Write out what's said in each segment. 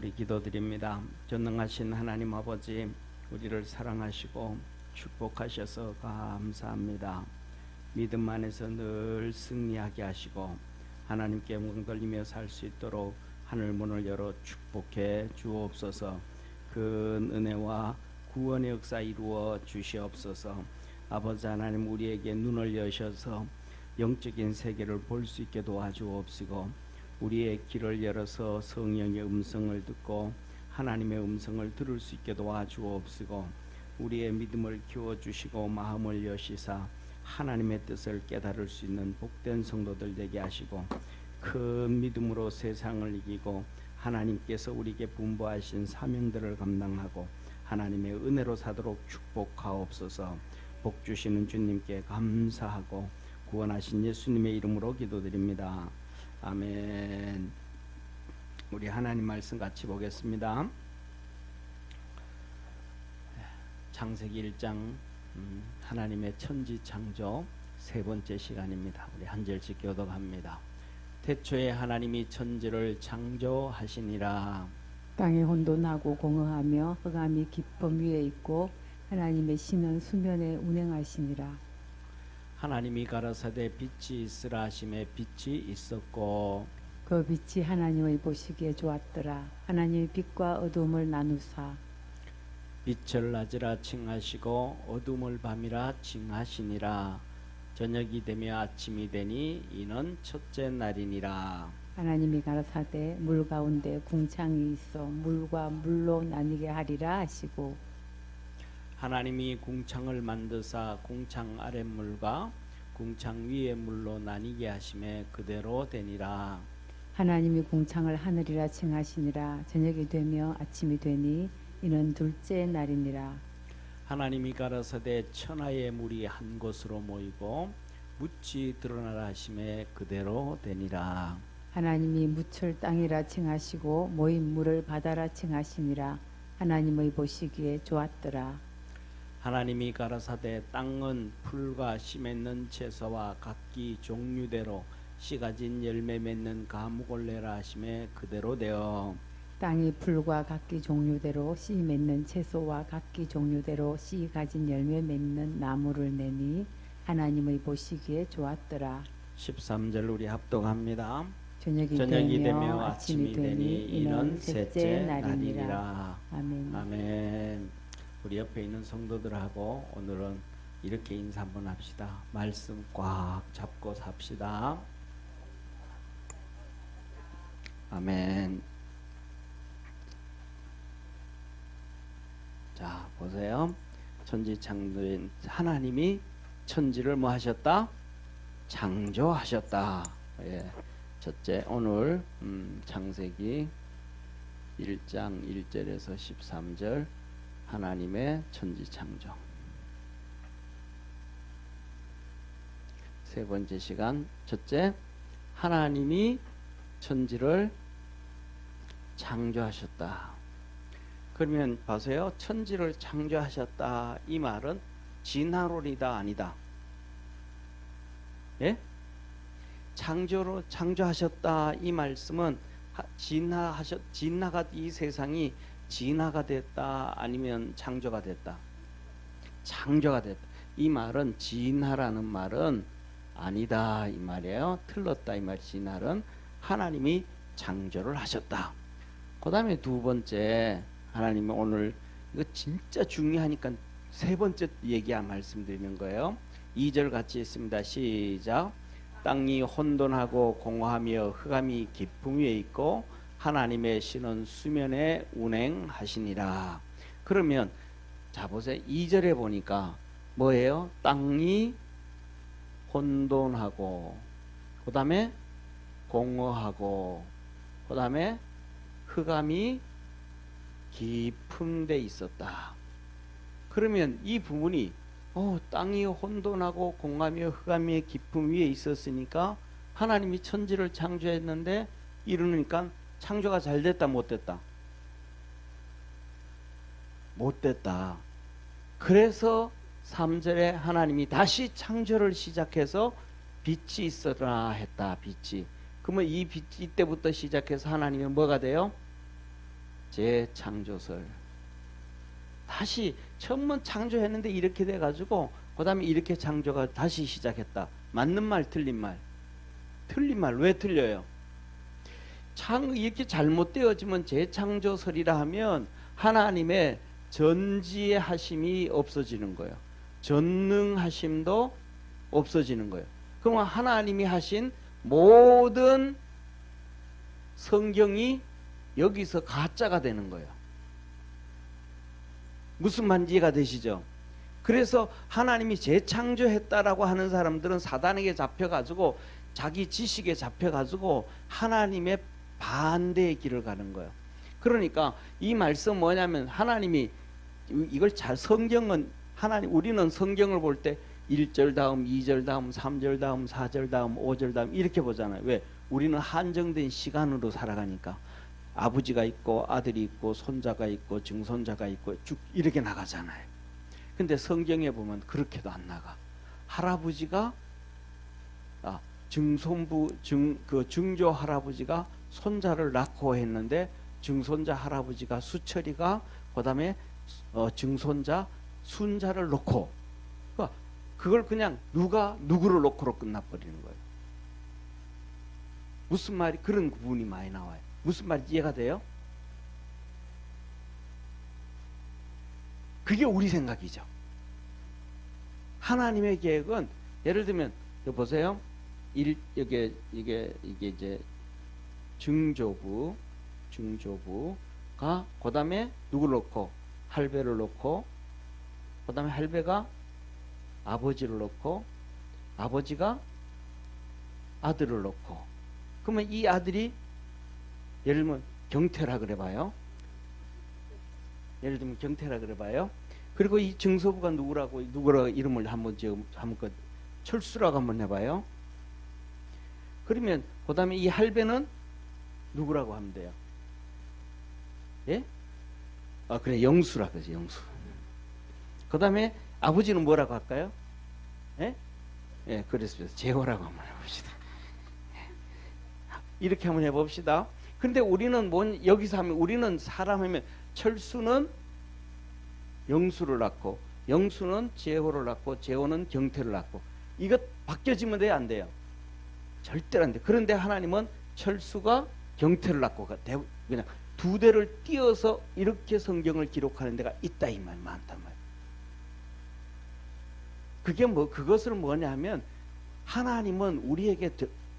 우리 기도드립니다. 전능하신 하나님 아버지, 우리를 사랑하시고 축복하셔서 감사합니다. 믿음 안에서 늘 승리하게 하시고 하나님께 영광 돌리며 살 수 있도록 하늘 문을 열어 축복해 주옵소서. 그 은혜와 구원의 역사 이루어 주시옵소서. 아버지 하나님, 우리에게 눈을 여셔서 영적인 세계를 볼 수 있게 도와주옵시고, 우리의 귀를 열어서 성령의 음성을 듣고 하나님의 음성을 들을 수 있게 도와주옵시고, 우리의 믿음을 키워주시고 마음을 여시사 하나님의 뜻을 깨달을 수 있는 복된 성도들 되게 하시고, 큰 믿음으로 세상을 이기고 하나님께서 우리에게 분부하신 사명들을 감당하고 하나님의 은혜로 사도록 축복하옵소서. 복 주시는 주님께 감사하고 구원하신 예수님의 이름으로 기도드립니다. 아멘. 우리 하나님 말씀 같이 보겠습니다. 창세기 1장 하나님의 천지 창조 세 번째 시간입니다. 우리 한 절씩 교독합니다. 태초에 하나님이 천지를 창조하시니라. 땅이 혼돈하고 공허하며 흑암이 깊음 위에 있고 하나님의 신은 수면에 운행하시니라. 하나님이 가라사대 빛이 있으라 하심에 빛이 있었고, 그 빛이 하나님의 보시기에 좋았더라. 하나님이 빛과 어둠을 나누사 빛을 낮이라 칭하시고 어둠을 밤이라 칭하시니라. 저녁이 되며 아침이 되니 이는 첫째 날이니라. 하나님이 가라사대 물 가운데 궁창이 있어 물과 물로 나뉘게 하리라 하시고, 하나님이 궁창을 만드사 궁창 아랫물과 궁창 위의 물로 나뉘게 하심에 그대로 되니라. 하나님이 궁창을 하늘이라 칭하시니라. 저녁이 되며 아침이 되니 이는 둘째 날이니라. 하나님이 가라사대 천하의 물이 한 곳으로 모이고 묻이 드러나라 하심에 그대로 되니라. 하나님이 묻을 땅이라 칭하시고 모인 물을 바다라 칭하시니라. 하나님의 보시기에 좋았더라. 하나님이 가라사대 땅은 풀과 씨 맺는 채소와 각기 종류대로 씨 가진 열매 맺는 과목을 내라 하심에 그대로 되어, 땅이 풀과 각기 종류대로 씨 맺는 채소와 각기 종류대로 씨 가진 열매 맺는 나무를 내니 하나님의 보시기에 좋았더라. 13절 우리 합독합니다. 저녁이 되며 아침이 되니 이는 셋째 날이니라. 아멘. 아멘. 우리 옆에 있는 성도들하고 오늘은 이렇게 인사 한번 합시다. 말씀 꽉 잡고 삽시다. 아멘. 자, 보세요. 천지창조인 하나님이 천지를 뭐 하셨다? 창조하셨다. 예. 첫째, 오늘 창세기 1장 1절에서 13절 하나님의 천지창조. 세 번째 시간, 첫째, 하나님이 천지를 창조하셨다. 그러면 보세요. 천지를 창조하셨다. 이 말은 진화론이다, 아니다? 예? 창조하셨다. 이 말씀은 진화가 이 세상이 진화가 됐다, 아니면 창조가 됐다? 창조가 됐다. 이 말은 진화라는 말은 아니다 이 말이에요. 틀렸다 이 말. 진화는 하나님이 창조를 하셨다. 그 다음에 두 번째, 하나님이 오늘 이거 진짜 중요하니까 세 번째 얘기야 말씀드리는 거예요. 2절 같이 있습니다. 시작. 땅이 혼돈하고 공허하며 흑암이 깊음 위에 있고 하나님의 신은 수면에 운행하시니라. 그러면 자 보세요. 2절에 보니까 뭐예요? 땅이 혼돈하고, 그 다음에 공허하고, 그 다음에 흑암이 깊은 데 있었다. 그러면 이 부분이 땅이 혼돈하고 공허하며 흑암의 깊음 위에 있었으니까 하나님이 천지를 창조했는데, 이러니까 창조가 잘 됐다, 못 됐다? 못 됐다. 그래서 3절에 하나님이 다시 창조를 시작해서 빛이 있어라 했다. 빛이. 그러면 이 빛, 이때부터 시작해서 하나님은 뭐가 돼요? 재창조설. 다시 처음은 창조했는데 이렇게 돼가지고 그 다음에 이렇게 창조가 다시 시작했다. 맞는 말 틀린 말? 틀린 말. 왜 틀려요? 이렇게 잘못되어지면 재창조설이라 하면 하나님의 전지하심이 없어지는 거예요. 전능하심도 없어지는 거예요. 그러면 하나님이 하신 모든 성경이 여기서 가짜가 되는 거예요. 무슨 말인지 이해가 되시죠? 그래서 하나님이 재창조했다라고 하는 사람들은 사단에게 잡혀가지고 자기 지식에 잡혀가지고 하나님의 반대의 길을 가는 거예요. 그러니까 이 말씀 뭐냐면 하나님이 이걸 성경은 우리는 성경을 볼 때 1절 다음 2절 다음 3절 다음 4절 다음 5절 다음 이렇게 보잖아요. 왜? 우리는 한정된 시간으로 살아가니까 아버지가 있고 아들이 있고 손자가 있고 증손자가 있고 쭉 이렇게 나가잖아요. 근데 성경에 보면 그렇게도 안 나가. 할아버지가 증조 할아버지가 손자를 낳고 했는데 증손자 할아버지가 수철이가 그다음에 증손자 순자를 놓고 그걸 그냥 누가 누구를 놓고로 끝나버리는 거예요. 무슨 말이 그런 부분이 많이 나와요. 무슨 말인지 이해가 돼요? 그게 우리 생각이죠. 하나님의 계획은 예를 들면 여기 보세요. 이게 이제 증조부가 그 다음에 누구를 놓고 할배를 놓고 그 다음에 할배가 아버지를 놓고 아버지가 아들을 놓고 그러면 이 아들이 예를 들면 경태라 그래봐요. 예를 들면 경태라 그래봐요. 그리고 이 증소부가 누구라고 이름을 한번 철수라고 한번 해봐요. 그러면 그 다음에 이 할배는 누구라고 하면 돼요? 예? 그래 영수라 그러지 영수. 그 다음에 아버지는 뭐라고 할까요? 예? 예, 그랬습니다. 제호라고 한번 해봅시다. 이렇게 한번 해봅시다. 근데 우리는 여기서 하면 우리는 사람이면 철수는 영수를 낳고 영수는 제호를 낳고 제호는 경태를 낳고 이거 바뀌어지면 돼요 안 돼요? 절대로 안 돼. 그런데 하나님은 철수가 경태를 낳고 그냥 두 대를 띄어서 이렇게 성경을 기록하는 데가 있다 이 말 많단 말. 그게 그것을 뭐냐 하면 하나님은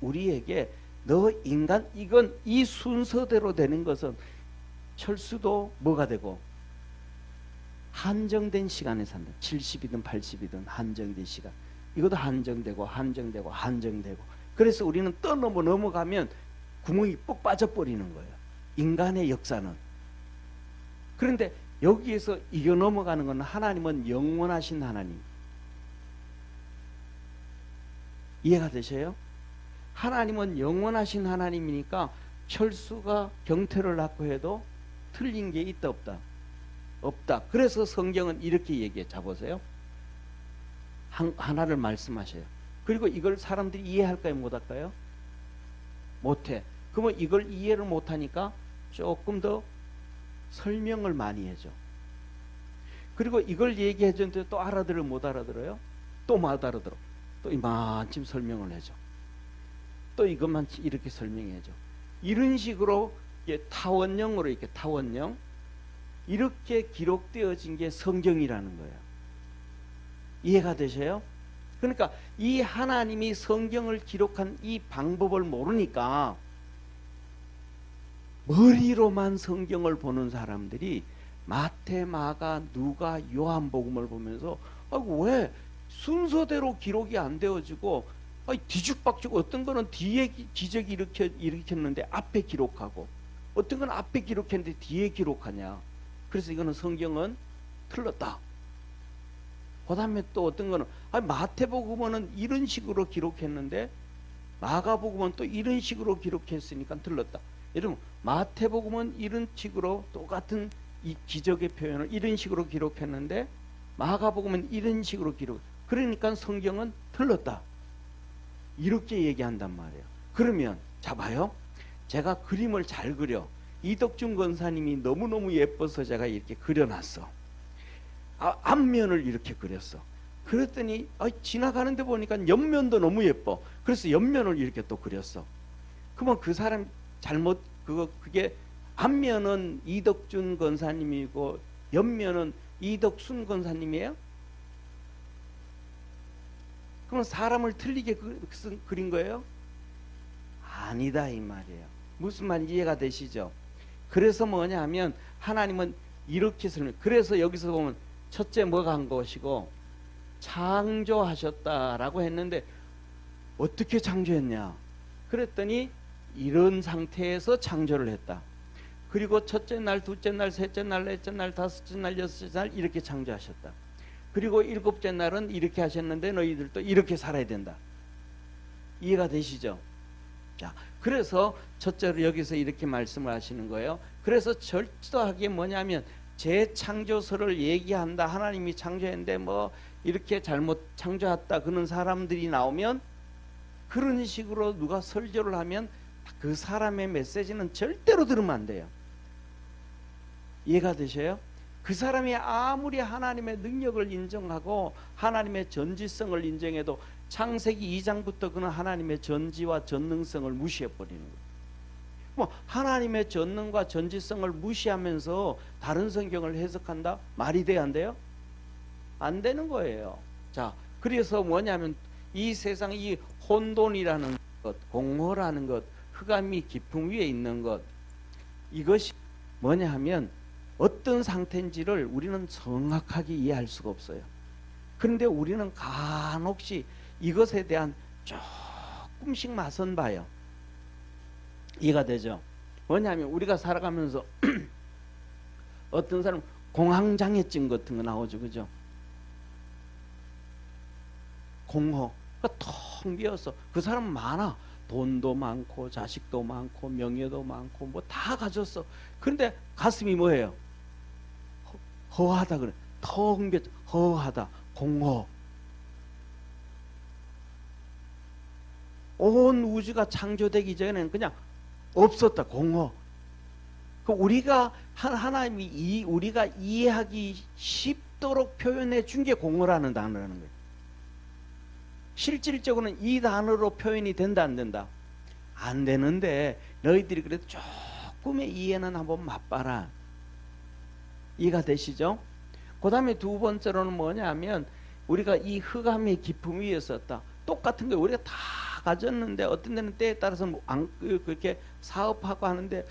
우리에게 너 인간 이건 이 순서대로 되는 것은 철수도 뭐가 되고 한정된 시간에 산다. 70이든 80이든 한정된 시간. 이것도 한정되고 그래서 우리는 넘어가면 구멍이 뻑 빠져버리는 거예요. 인간의 역사는. 그런데 여기에서 이겨 넘어가는 건 하나님은 영원하신 하나님. 이해가 되셔요? 하나님은 영원하신 하나님이니까 철수가 경태를 낳고 해도 틀린 게 있다 없다? 없다. 그래서 성경은 이렇게 얘기해. 자보세요. 하나를 말씀하셔요. 그리고 이걸 사람들이 이해할까요? 못할까요? 못해. 그러면 이걸 이해를 못하니까 조금 더 설명을 많이 해줘. 그리고 이걸 얘기해 줬는데 또 알아들어 못 알아들어요? 또 못 알아들어. 또 이만큼 설명을 해줘. 또 이것만 이렇게 설명해줘. 이런 식으로 타원형으로 이렇게 타원형 이렇게 기록되어진 게 성경이라는 거예요. 이해가 되셔요? 그러니까 이 하나님이 성경을 기록한 이 방법을 모르니까 머리로만 성경을 보는 사람들이 마태, 마가, 누가, 요한복음을 보면서 아이고 왜 순서대로 기록이 안 되어지고 뒤죽박죽 어떤 거는 뒤에 기적이 일으켰는데 앞에 기록하고 어떤 건 앞에 기록했는데 뒤에 기록하냐. 그래서 이거는 성경은 틀렸다. 그 다음에 또 어떤 거는 마태복음은 이런 식으로 기록했는데 마가복음은 또 이런 식으로 기록했으니까 틀렸다. 여러분 마태복음은 이런 식으로 똑같은 이 기적의 표현을 이런 식으로 기록했는데 마가복음은 이런 식으로 그러니까 성경은 틀렸다. 이렇게 얘기한단 말이에요. 그러면 자 봐요. 제가 그림을 잘 그려. 이덕준 권사님이 너무너무 예뻐서 제가 이렇게 그려놨어. 앞면을 이렇게 그렸어. 그랬더니 지나가는데 보니까 옆면도 너무 예뻐. 그래서 옆면을 이렇게 또 그렸어. 그러면 그 사람 잘못 그게 앞면은 이덕준 권사님이고 옆면은 이덕순 권사님이에요? 그럼 사람을 틀리게 그린 거예요? 아니다 이 말이에요. 무슨 말인지 이해가 되시죠? 그래서 뭐냐 하면 하나님은 이렇게 설명. 그래서 여기서 보면 첫째 뭐가 한 것이고 창조하셨다라고 했는데 어떻게 창조했냐? 그랬더니 이런 상태에서 창조를 했다. 그리고 첫째 날, 둘째 날, 셋째 날, 넷째 날, 다섯째 날, 여섯째 날 이렇게 창조하셨다. 그리고 일곱째 날은 이렇게 하셨는데 너희들도 이렇게 살아야 된다. 이해가 되시죠? 자, 그래서 첫째로 여기서 이렇게 말씀을 하시는 거예요. 그래서 절도하게 뭐냐면 재창조설을 얘기한다. 하나님이 창조했는데 뭐 이렇게 잘못 창조했다. 그런 사람들이 나오면 그런 식으로 누가 설교를 하면 그 사람의 메시지는 절대로 들으면 안 돼요. 이해가 되셔요? 그 사람이 아무리 하나님의 능력을 인정하고 하나님의 전지성을 인정해도 창세기 2장부터 그는 하나님의 전지와 전능성을 무시해버리는 거예요. 뭐 하나님의 전능과 전지성을 무시하면서 다른 성경을 해석한다? 말이 돼야 안 돼요? 안 되는 거예요. 자, 그래서 뭐냐면 이 세상 이 혼돈이라는 것, 공허라는 것, 흑암이 깊음 위에 있는 것, 이것이 뭐냐 하면 어떤 상태인지를 우리는 정확하게 이해할 수가 없어요. 그런데 우리는 간혹시 이것에 대한 조금씩 맛은 봐요. 이해가 되죠? 뭐냐면 우리가 살아가면서 어떤 사람 공황장애증 같은 거 나오죠. 그죠? 공허. 텅 비어서 그 사람 많아. 돈도 많고 자식도 많고 명예도 많고 뭐 다 가졌어. 그런데 가슴이 뭐예요? 허하다 그래. 텅 비어 허하다. 공허. 온 우주가 창조되기 전에는 그냥 없었다. 공허. 그 우리가 하나님이 우리가 이해하기 쉽도록 표현해 준 게 공허라는 단어라는 거예요. 실질적으로는 이 단어로 표현이 된다 안 된다? 안 되는데 너희들이 그래도 조금의 이해는 한번 맛봐라. 이해가 되시죠? 그 다음에 두 번째로는 뭐냐면 우리가 이 흑암의 깊음 위에 있었다. 똑같은 거 우리가 다 가졌는데 어떤 데는 때에 따라서 그렇게 사업하고 하는데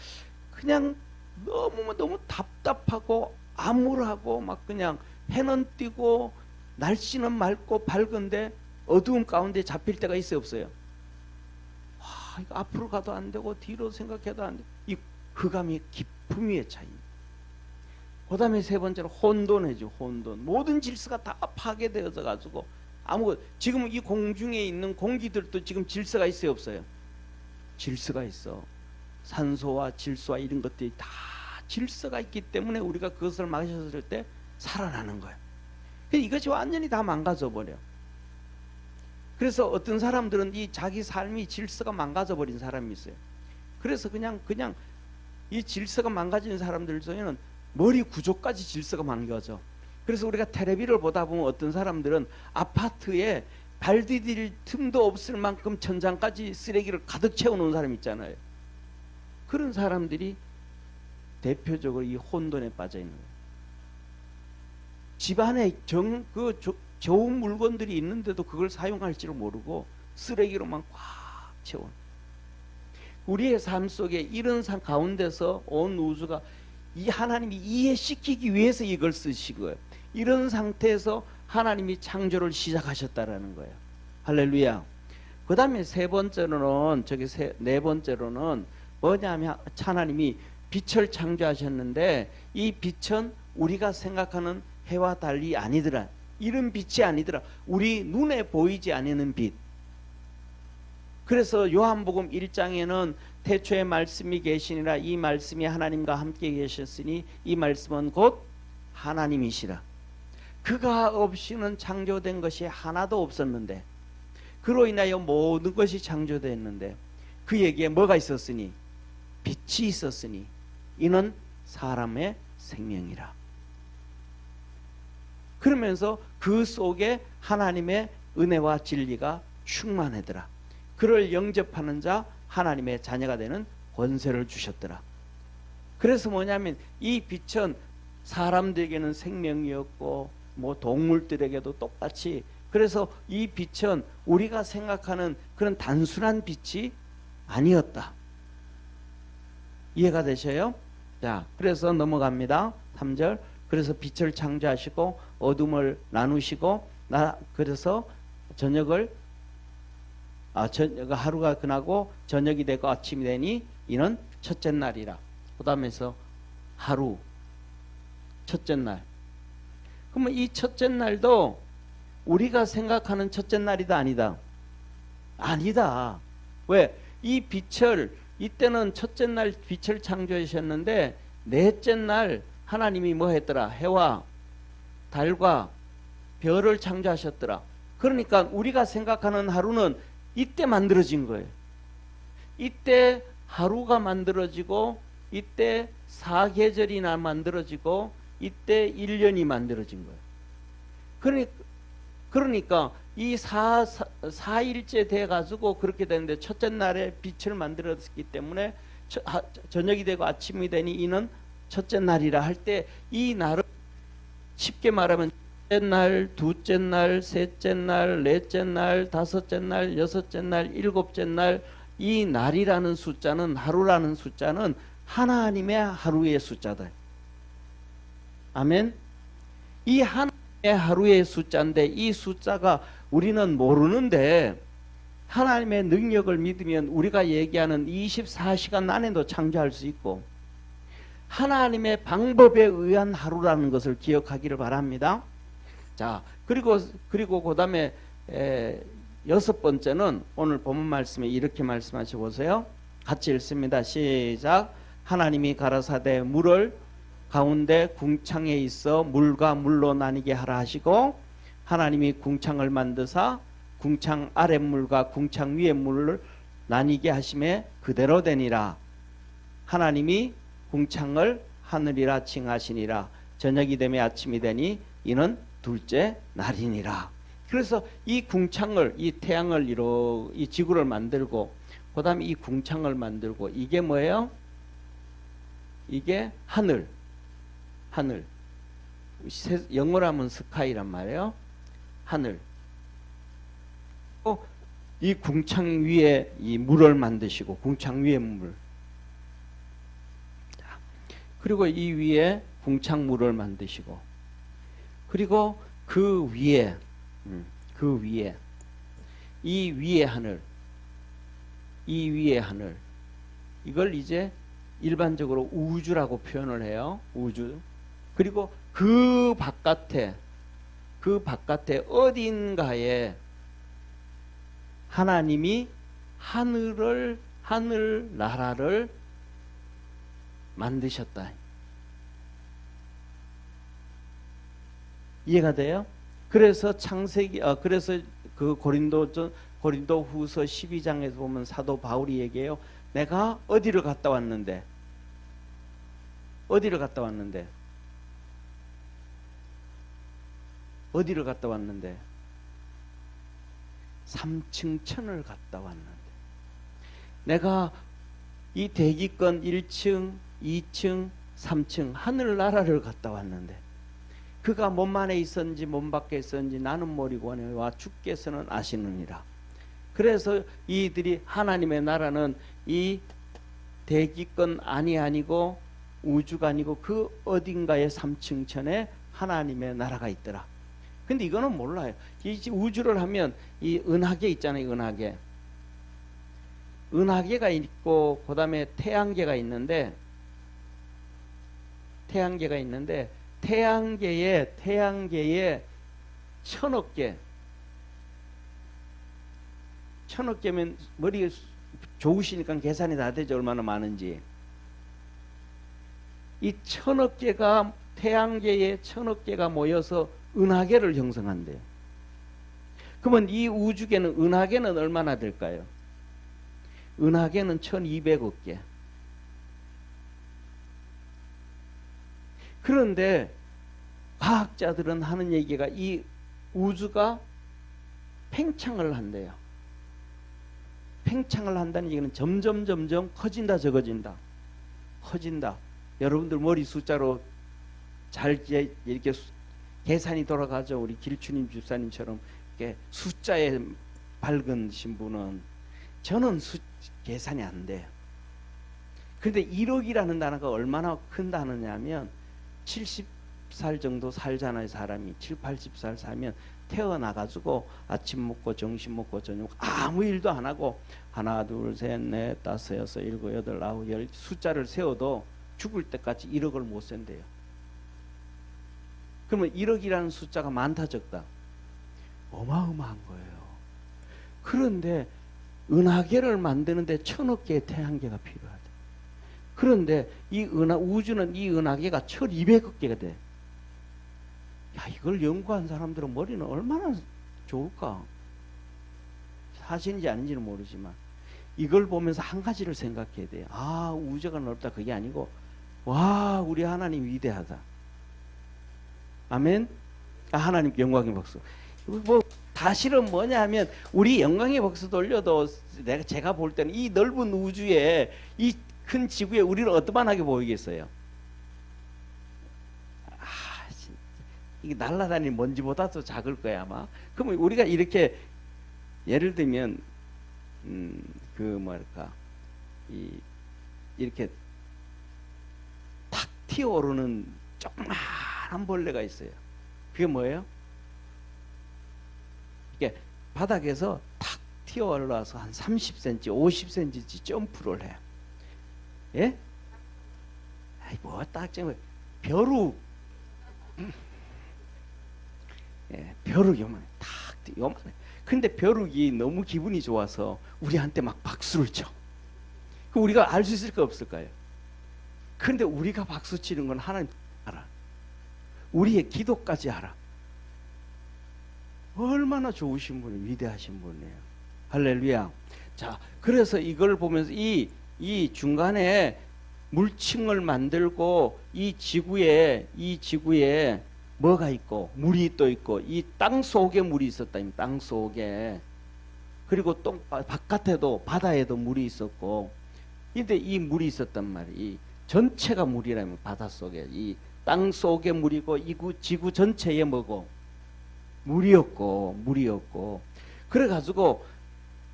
그냥 너무 답답하고 암울하고 막 그냥 해는 띄고 날씨는 맑고 밝은데 어두운 가운데 잡힐 때가 있어요 없어요? 와, 이거 앞으로 가도 안 되고 뒤로 생각해도 안 돼. 이 흑암의 깊음 위의 차이. 그 다음에 세 번째로 혼돈이죠. 혼돈. 모든 질서가 다 파괴되어져 가지고 지금 이 공중에 있는 공기들도 지금 질서가 있어요 없어요? 질서가 있어. 산소와 질소와 이런 것들이 다 질서가 있기 때문에 우리가 그것을 마셨을 때 살아나는 거예요. 이것이 완전히 다 망가져 버려. 그래서 어떤 사람들은 이 자기 삶이 질서가 망가져 버린 사람이 있어요. 그래서 그냥 이 질서가 망가진 사람들 중에는 머리 구조까지 질서가 망가져. 그래서 우리가 텔레비를 보다 보면 어떤 사람들은 아파트에 발 디딜 틈도 없을 만큼 천장까지 쓰레기를 가득 채워놓은 사람 있잖아요. 그런 사람들이 대표적으로 이 혼돈에 빠져 있는 거예요. 집안에 좋은 물건들이 있는데도 그걸 사용할 줄 모르고 쓰레기로만 꽉 채워. 우리의 삶 속에 이런 삶 가운데서 온 우주가 이 하나님이 이해시키기 위해서 이걸 쓰시고요. 이런 상태에서 하나님이 창조를 시작하셨다라는 거예요. 할렐루야. 그 다음에 네 번째로는 뭐냐면 하나님이 빛을 창조하셨는데 이 빛은 우리가 생각하는 해와 달리 아니더라. 이런 빛이 아니더라. 우리 눈에 보이지 않는 빛. 그래서 요한복음 1장에는 태초에 말씀이 계시니라. 이 말씀이 하나님과 함께 계셨으니 이 말씀은 곧 하나님이시라. 그가 없이는 창조된 것이 하나도 없었는데 그로 인하여 모든 것이 창조됐는데 그에게 뭐가 있었으니? 빛이 있었으니 이는 사람의 생명이라. 그러면서 그 속에 하나님의 은혜와 진리가 충만하더라. 그를 영접하는 자 하나님의 자녀가 되는 권세를 주셨더라. 그래서 뭐냐면 이 빛은 사람들에게는 생명이었고 뭐 동물들에게도 똑같이, 그래서 이 빛은 우리가 생각하는 그런 단순한 빛이 아니었다. 이해가 되셔요? 자, 그래서 넘어갑니다. 3절. 그래서 빛을 창조하시고 어둠을 나누시고 그래서 하루가 끝나고 저녁이 되고 아침이 되니 이는 첫째 날이라. 그 다음에서 하루, 첫째 날. 그러면 이 첫째 날도 우리가 생각하는 첫째 날이다 아니다? 아니다. 왜? 이 빛을, 이때는 첫째 날 빛을 창조하셨는데 넷째 날 하나님이 뭐 했더라? 해와 달과 별을 창조하셨더라. 그러니까 우리가 생각하는 하루는 이때 만들어진 거예요. 이때 하루가 만들어지고 이때 사계절이나 만들어지고 이때 1년이 만들어진 거예요. 그러니까 이 4일째 돼가지고 그렇게 되는데 첫째 날에 빛을 만들었기 때문에 저녁이 되고 아침이 되니 이는 첫째 날이라 할 때 이 날은 쉽게 말하면 첫째 날, 둘째 날, 셋째 날, 넷째 날, 다섯째 날, 여섯째 날, 일곱째 날, 이 날이라는 숫자는, 하루라는 숫자는 하나님의 하루의 숫자다. 아멘. 이 하나님의 하루의 숫자인데 이 숫자가 우리는 모르는데 하나님의 능력을 믿으면 우리가 얘기하는 24시간 안에도 창조할 수 있고 하나님의 방법에 의한 하루라는 것을 기억하기를 바랍니다. 자, 그리고 그 다음에 여섯 번째는 오늘 본문 말씀에 이렇게 말씀하셔 보세요. 같이 읽습니다. 시작. 하나님이 가라사대 물을 가운데 궁창에 있어 물과 물로 나뉘게 하라 하시고 하나님이 궁창을 만드사 궁창 아랫물과 궁창 위의 물을 나뉘게 하심에 그대로 되니라. 하나님이 궁창을 하늘이라 칭하시니라. 저녁이 되며 아침이 되니 이는 둘째 날이니라. 그래서 이 궁창을, 이 태양을 이 지구를 만들고 그 다음에 이 궁창을 만들고 이게 뭐예요? 이게 하늘. 영어로 하면 스카이란 말이에요. 하늘. 이 궁창 위에 이 물을 만드시고 궁창 위에 물. 그리고 이 위에 궁창물을 만드시고 그리고 그 위에 이 위에 하늘 이걸 이제 일반적으로 우주라고 표현을 해요. 우주. 그리고 그 바깥에 어딘가에 하나님이 하늘 나라를 만드셨다. 이해가 돼요? 그래서 그래서 그 고린도후서 12장에서 보면 사도 바울이 얘기해요. 내가 어디를 갔다 왔는데 3층 천을 갔다 왔는데 내가 이 대기권 1층 2층 3층 하늘나라를 갔다 왔는데 그가 몸 안에 있었는지 몸 밖에 있었는지 나는 모르거니와 주께서는 아시느니라. 그래서 이들이 하나님의 나라는 이 대기권 안이 아니고 우주가 아니고 그 어딘가의 3층 천에 하나님의 나라가 있더라. 근데 이거는 몰라요. 이 우주를 하면 이 은하계 있잖아요. 은하계가 있고 그 다음에 태양계가 있는데 태양계에 천억 개면 머리 좋으시니까 계산이 다 되죠. 얼마나 많은지. 이 태양계에 천억 개가 모여서 은하계를 형성한대요. 그러면 이 우주계는 은하계는 얼마나 될까요? 은하계는 1200억 개. 그런데 과학자들은 하는 얘기가 이 우주가 팽창을 한대요. 팽창을 한다는 얘기는 점점 커진다, 적어진다. 커진다. 여러분들 머리 숫자로 잘 이렇게 계산이 돌아가죠. 우리 길추님 집사님처럼 이렇게 숫자에 밝으신 분은. 저는 계산이 안 돼요. 그런데 1억이라는 단어가 얼마나 큰 단어냐면 70살 정도 살잖아요. 사람이 7, 80살 살면 태어나가지고 아침 먹고 점심 먹고 저녁 아무 일도 안 하고 하나 둘 셋 넷 다섯 여섯 일곱 여덟 아홉 열 숫자를 세워도 죽을 때까지 1억을 못 센대요. 그러면 1억이라는 숫자가 많다 적다? 어마어마한 거예요. 그런데 은하계를 만드는데 1000억 개의 태양계가 필요하다. 그런데 이 우주는 이 은하계가 1200억 개가 돼. 야, 이걸 연구한 사람들은 머리는 얼마나 좋을까? 사실인지 아닌지는 모르지만 이걸 보면서 한 가지를 생각해야 돼요. 아, 우주가 넓다 그게 아니고 와, 우리 하나님 위대하다. 아멘. 아, 하나님 영광의 박수. 뭐 사실은 뭐냐 하면 우리 영광의 박수 돌려도 제가 볼 때는 이 넓은 우주에 이 큰 지구에 우리를 어떠만하게 보이겠어요? 이게 날아다니는 먼지보다도 작을 거야 아마. 그러면 우리가 이렇게 예를 들면 그 뭐랄까 이렇게 탁 튀어오르는 조그마한 벌레가 있어요. 그게 뭐예요? 이게 바닥에서 탁 튀어 올라와서 한 30cm, 50cm씩 점프를 해요. 예? 아이 뭐 딱 좀 벼룩. 예, 벼룩이 요만해. 탁 요만해. 근데 벼룩이 너무 기분이 좋아서 우리한테 막 박수를 쳐. 그 우리가 알 수 있을까 없을까요? 근데 우리가 박수 치는 건 하나님 알아. 우리의 기도까지 알아. 얼마나 좋으신 분이 위대하신 분이에요. 할렐루야. 자, 그래서 이걸 보면서 이 중간에 물층을 만들고 이 지구에 뭐가 있고 물이 또 있고 이 땅 속에 물이 있었다. 땅 속에. 그리고 또 바깥에도 바다에도 물이 있었고. 근데 이 물이 있었단 말이에요. 이 전체가 물이라면 바닷속에 이 땅 속에 물이고 이 지구 전체에 뭐고 물이었고 그래가지고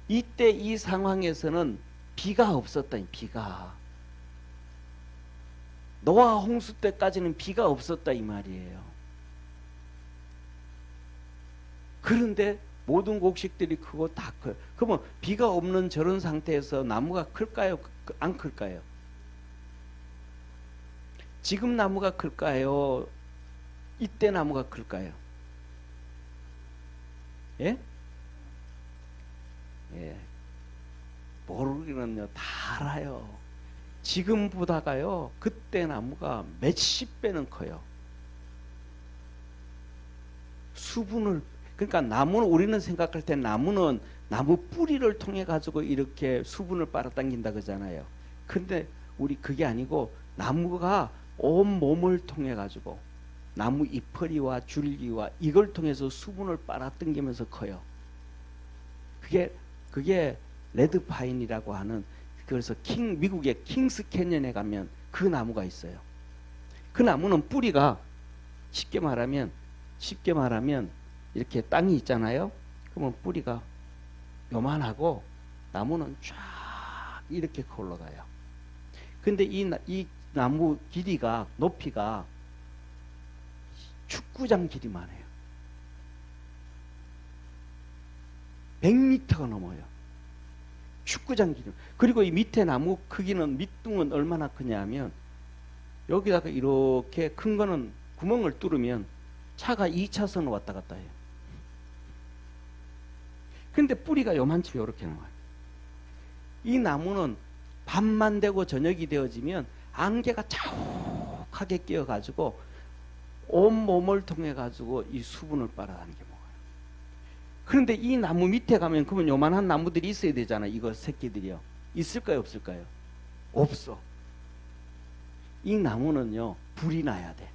이때 이 상황에서는 비가 없었다. 비가 노아 홍수 때까지는 비가 없었다 이 말이에요. 그런데 모든 곡식들이 크고 다 커요. 그러면 비가 없는 저런 상태에서 나무가 클까요? 안 클까요? 지금 나무가 클까요? 이때 나무가 클까요? 예? 예. 모르기는요, 다 알아요. 지금보다가요, 그때 나무가 몇십 배는 커요. 수분을, 그러니까 나무는, 우리는 생각할 때 나무는 나무 뿌리를 통해 가지고 이렇게 수분을 빨아당긴다 그러잖아요. 근데 우리 그게 아니고 나무가 온 몸을 통해 가지고 나무 잎퍼리와 줄기와 이걸 통해서 수분을 빨아당기면서 커요. 그게 레드파인이라고 하는, 그래서 미국의 킹스 캐년에 가면 그 나무가 있어요. 그 나무는 뿌리가 쉽게 말하면 이렇게 땅이 있잖아요. 그러면 뿌리가 요만하고 나무는 쫙 이렇게 올라가요. 근데 이 나무 길이가, 높이가 축구장 길이만 해요. 100m가 넘어요. 축구장 길이. 그리고 이 밑에 나무 크기는, 밑둥은 얼마나 크냐면 여기다가 이렇게 큰 거는 구멍을 뚫으면 차가 2차선으로 왔다 갔다 해요. 근데 뿌리가 요만치 요렇게 나와요. 이 나무는 밤만 되고 저녁이 되어지면 안개가 자욱하게 끼어가지고 온 몸을 통해 가지고 이 수분을 빨아당겨 먹어요. 그런데 이 나무 밑에 가면 그러면 요만한 나무들이 있어야 되잖아요. 이거 새끼들이요. 있을까요, 없을까요? 없어. 이 나무는요, 불이 나야 돼.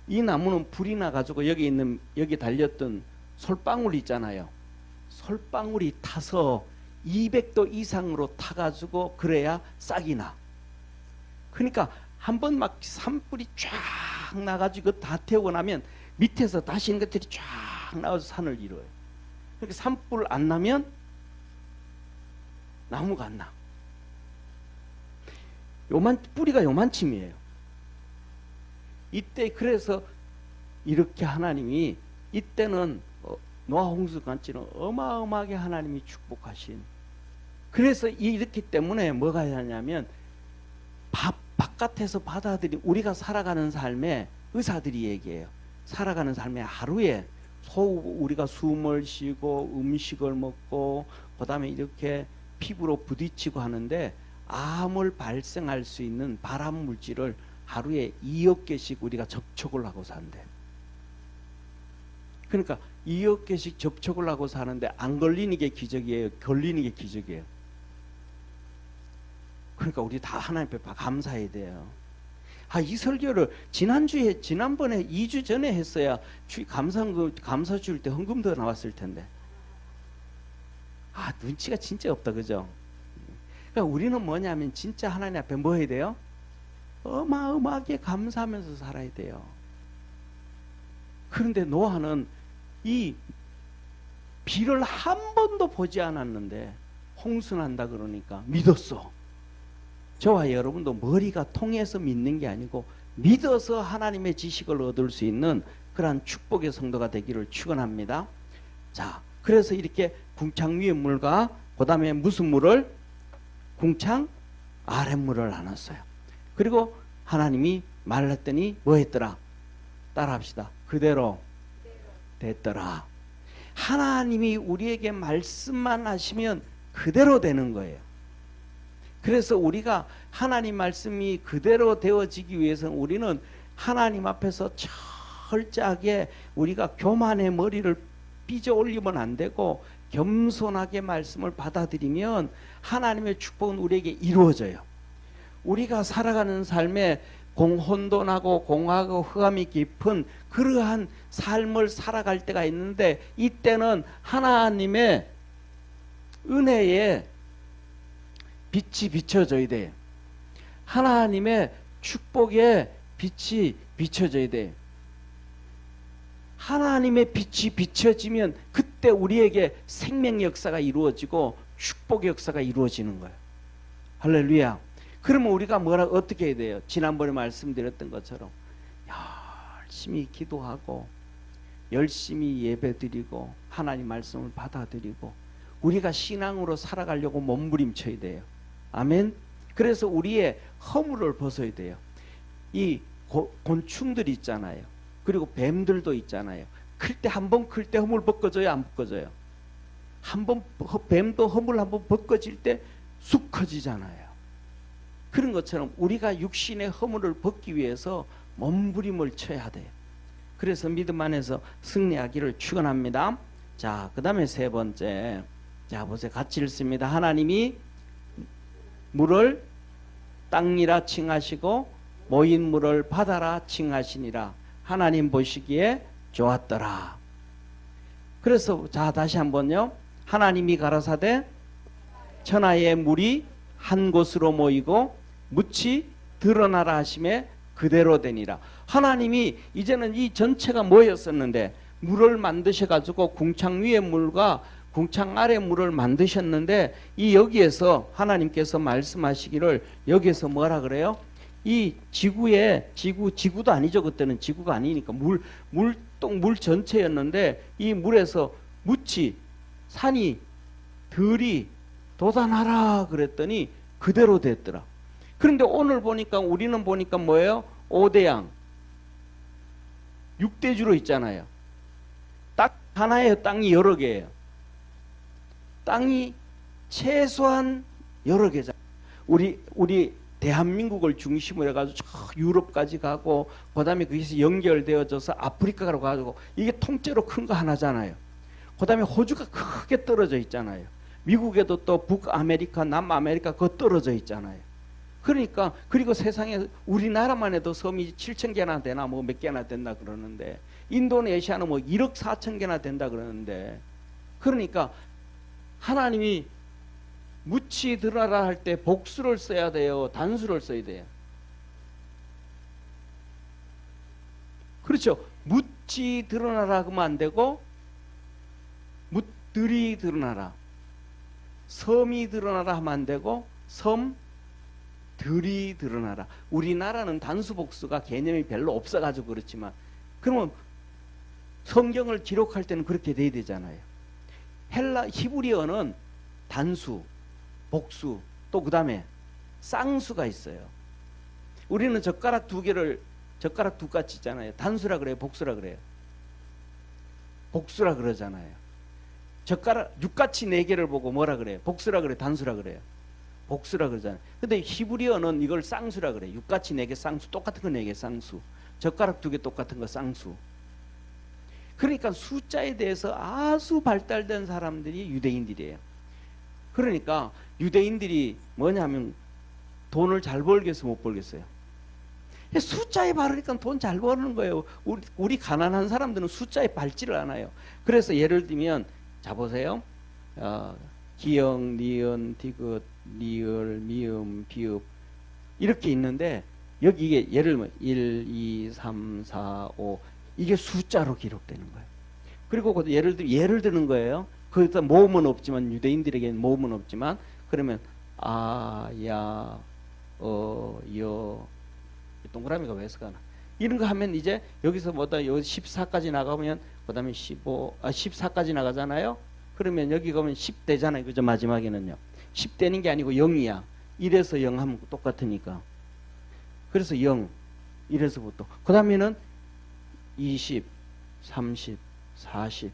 이 나무는 불이 나가지고 여기 달렸던 솔방울이 있잖아요. 솔방울이 타서 200도 이상으로 타가지고 그래야 싹이 나. 그러니까 한번 막 산불이 쫙 나가지고 다 태우고 나면 밑에서 다시 있는 것들이 쫙 나와서 산을 이루어요. 그러니까 산불 안 나면 나무가 안 나. 뿌리가 요만침이에요. 이때 그래서 이렇게 하나님이 이때는 노아 홍수같이는 어마어마하게 하나님이 축복하신. 그래서 이렇기 때문에 뭐가 하냐면 바깥에서 우리가 살아가는 삶에 의사들이 얘기해요. 살아가는 삶에 하루에 우리가 숨을 쉬고 음식을 먹고 그다음에 이렇게 피부로 부딪히고 하는데 암을 발생할 수 있는 발암 물질을 하루에 2억 개씩 우리가 접촉을 하고 산대. 그러니까 2억 개씩 접촉을 하고 사는데 안 걸리는 게 기적이에요. 걸리는 게 기적이에요. 그러니까 우리 다 하나님 앞에 감사해야 돼요. 이 설교를 지난번에 2주 전에 했어야 감사 줄 때 헌금도 나왔을 텐데. 눈치가 진짜 없다, 그죠? 그러니까 우리는 뭐냐면 진짜 하나님 앞에 뭐 해야 돼요? 어마어마하게 감사하면서 살아야 돼요. 그런데 노아는 이 비를 한 번도 보지 않았는데 홍수난다 그러니까 믿었어. 저와 여러분도 머리가 통해서 믿는 게 아니고 믿어서 하나님의 지식을 얻을 수 있는 그러한 축복의 성도가 되기를 축원합니다. 자, 그래서 이렇게 궁창 위의 물과 그 다음에 무슨 물을? 궁창 아랫물을 나눴어요. 그리고 하나님이 말했더니 뭐 했더라? 따라합시다. 그대로 됐더라. 하나님이 우리에게 말씀만 하시면 그대로 되는 거예요. 그래서 우리가 하나님 말씀이 그대로 되어지기 위해서는 우리는 하나님 앞에서 철저하게 우리가 교만의 머리를 삐져 올리면 안 되고 겸손하게 말씀을 받아들이면 하나님의 축복은 우리에게 이루어져요. 우리가 살아가는 삶에 혼돈하고 공허하고 흑암이 깊은 그러한 삶을 살아갈 때가 있는데 이때는 하나님의 은혜에 빛이 비춰져야 돼요. 하나님의 축복에 빛이 비춰져야 돼요. 하나님의 빛이 비춰지면 그때 우리에게 생명의 역사가 이루어지고 축복의 역사가 이루어지는 거예요. 할렐루야. 그러면 우리가 어떻게 해야 돼요? 지난번에 말씀드렸던 것처럼 열심히 기도하고 열심히 예배드리고 하나님 말씀을 받아들이고 우리가 신앙으로 살아가려고 몸부림쳐야 돼요. 아멘. 그래서 우리의 허물을 벗어야 돼요. 이 곤충들이 있잖아요. 그리고 뱀들도 있잖아요. 한번 클 때 허물 벗겨져요? 안 벗겨져요? 뱀도 허물 한번 벗겨질 때 쑥 커지잖아요. 그런 것처럼 우리가 육신의 허물을 벗기 위해서 몸부림을 쳐야 돼요. 그래서 믿음 안에서 승리하기를 축원합니다. 자, 그 다음에 세 번째. 자, 보세요. 같이 읽습니다. 하나님이 물을 땅이라 칭하시고 모인 물을 바다라 칭하시니라. 하나님 보시기에 좋았더라. 그래서 자, 다시 한번요. 하나님이 가라사대 천하의 물이 한 곳으로 모이고 묻이 드러나라 하심에 그대로 되니라. 하나님이 이제는 이 전체가 모였었는데 물을 만드셔가지고 궁창 위의 물과 궁창 아래 물을 만드셨는데 여기에서 하나님께서 말씀하시기를 여기에서 뭐라 그래요? 이 지구도 아니죠. 그때는 지구가 아니니까 물 전체였는데 이 물에서 묻이 산이 들이 돋아나라 그랬더니 그대로 됐더라. 그런데 오늘 우리는 보니까 뭐예요? 5대양 6대주로 있잖아요. 딱 하나의 땅이 여러 개예요. 땅이 최소한 여러 개잖아요. 우리 대한민국을 중심으로 해가지고 저 유럽까지 가고 그 다음에 거기서 연결되어져서 아프리카로 가고 이게 통째로 큰 거 하나잖아요. 그 다음에 호주가 크게 떨어져 있잖아요. 미국에도 또 북아메리카, 남아메리카 그거 떨어져 있잖아요. 그러니까 그리고 세상에 우리나라만 해도 섬이 7천 개나 되나 뭐 몇 개나 된다 그러는데 인도네시아는 뭐 1억 4천 개나 된다 그러는데 그러니까 하나님이 묻히 드러나라 할 때 복수를 써야 돼요? 단수를 써야 돼요? 그렇죠. 묻히 드러나라 하면 안 되고 묻들이 드러나라. 섬이 드러나라 하면 안 되고 섬들이 드러나라. 우리나라는 단수 복수가 개념이 별로 없어가지고 그렇지만 그러면 성경을 기록할 때는 그렇게 돼야 되잖아요. 히브리어는 단수, 복수, 또 그 다음에 쌍수가 있어요. 우리는 젓가락 두 가지 있잖아요. 단수라 그래요? 복수라 그래요? 복수라 그러잖아요. 젓가락 육같이 네 개를 보고 뭐라 그래요? 복수라 그래요? 단수라 그래요? 복수라 그러잖아요. 근데 히브리어는 이걸 쌍수라 그래요. 육같이 네 개 쌍수, 똑같은 거 네 개 쌍수, 젓가락 두 개 똑같은 거 쌍수. 그러니까 숫자에 대해서 아주 발달된 사람들이 유대인들이에요. 그러니까 유대인들이 뭐냐면 돈을 잘 벌겠어 못 벌겠어요? 숫자에 바르니까 돈 잘 버는 거예요. 우리 가난한 사람들은 숫자에 밟지를 않아요. 그래서 예를 들면 자 보세요. 기역, 니은, 디귿, 리을, 미음, 비읍 이렇게 있는데 여기 이게 예를 들면 1, 2, 3, 4, 5 이게 숫자로 기록되는 거예요. 그리고 예를 드는 거예요. 거기다 모음은 없지만 유대인들에게는 모음은 없지만 그러면 아, 야, 여 동그라미가 왜 쓰가나 이런 거 하면 이제 여기서 뭐다 여기 14까지 나가면 그 다음에 14까지 나가잖아요. 그러면 여기 가면 10대잖아요. 그죠? 마지막에는요. 10대는 게 아니고 0이야. 1에서 0 하면 똑같으니까. 그래서 0. 1에서부터. 그 다음에는 20, 30, 40,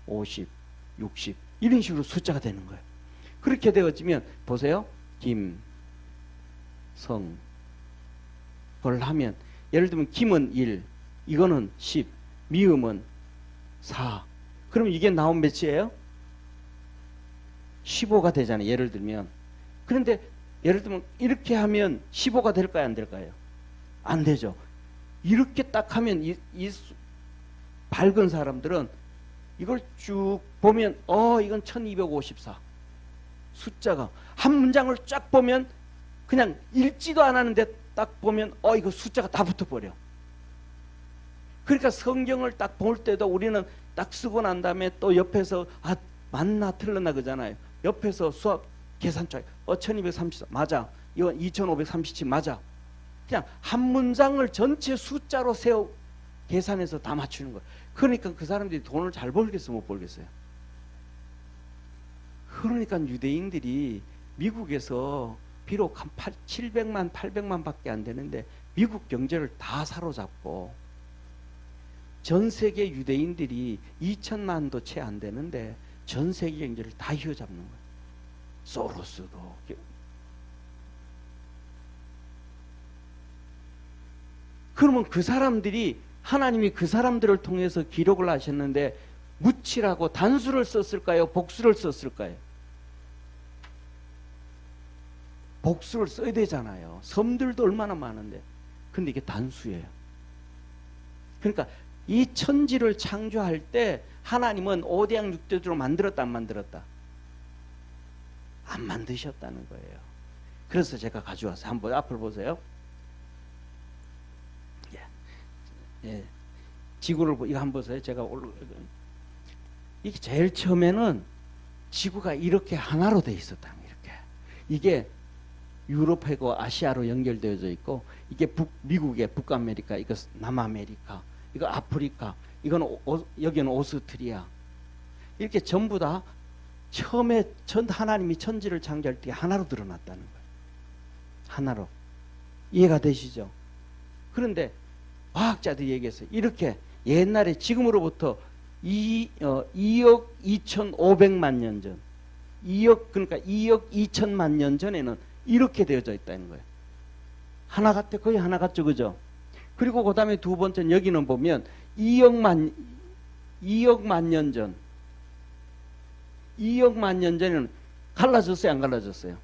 50, 60 이런 식으로 숫자가 되는 거예요. 그렇게 되어지면 보세요. 김, 성 그걸 하면 예를 들면 김은 1, 이거는 10, 미음은 4. 그럼 이게 나온 몇이에요? 15가 되잖아요. 예를 들면. 그런데 예를 들면 이렇게 하면 15가 될까요? 안 될까요? 안 되죠. 이렇게 딱 하면 이 밝은 사람들은 이걸 쭉 보면 이건 1254 숫자가 한 문장을 쫙 보면 그냥 읽지도 않았는데 딱 보면 이거 숫자가 다 붙어버려. 그러니까 성경을 딱 볼 때도 우리는 딱 쓰고 난 다음에 또 옆에서 맞나 틀렸나 그러잖아요. 옆에서 수학 계산책 1234 맞아. 이건 2537 맞아. 그냥 한 문장을 전체 숫자로 계산해서 다 맞추는 거예요. 그러니까 그 사람들이 돈을 잘 벌겠어 못 벌겠어요? 그러니까 유대인들이 미국에서 비록 한 700만 800만 밖에 안 되는데 미국 경제를 다 사로잡고 전 세계 유대인들이 2천만도 채 안 되는데 전 세계 경제를 다 휘어잡는 거예요. 소로스도. 그러면 그 사람들이 하나님이 그 사람들을 통해서 기록을 하셨는데 묻히라고 단수를 썼을까요? 복수를 썼을까요? 복수를 써야 되잖아요. 섬들도 얼마나 많은데. 근데 이게 단수예요. 그러니까 이 천지를 창조할 때 하나님은 5대양 6대주로 만들었다 안 만들었다? 안 만드셨다는 거예요. 그래서 제가 가져와서 한번 앞을 보세요. 예. 지구를 이거 한번 보세요. 제가 이게 제일 처음에는 지구가 이렇게 하나로 돼 있었다. 이렇게. 이게 유럽하고 아시아로 연결되어져 있고 이게 미국의 북아메리카, 이거 남아메리카, 이거 아프리카, 이거는 여기는 오스트리아. 이렇게 전부 다 처음에 하나님이 천지를 창조할 때 하나로 드러났다는 거예요. 하나로. 이해가 되시죠? 그런데 과학자들이 얘기했어요. 이렇게 옛날에 지금으로부터 2억 2,500만 년 전, 그러니까 2억 2천만 년 전에는 이렇게 되어져 있다는 거예요. 하나 같아, 거의 하나 같죠, 그죠? 그리고 그 다음에 두 번째는 여기는 보면 2억만 년 전, 2억만 년 전에는 갈라졌어요, 안 갈라졌어요?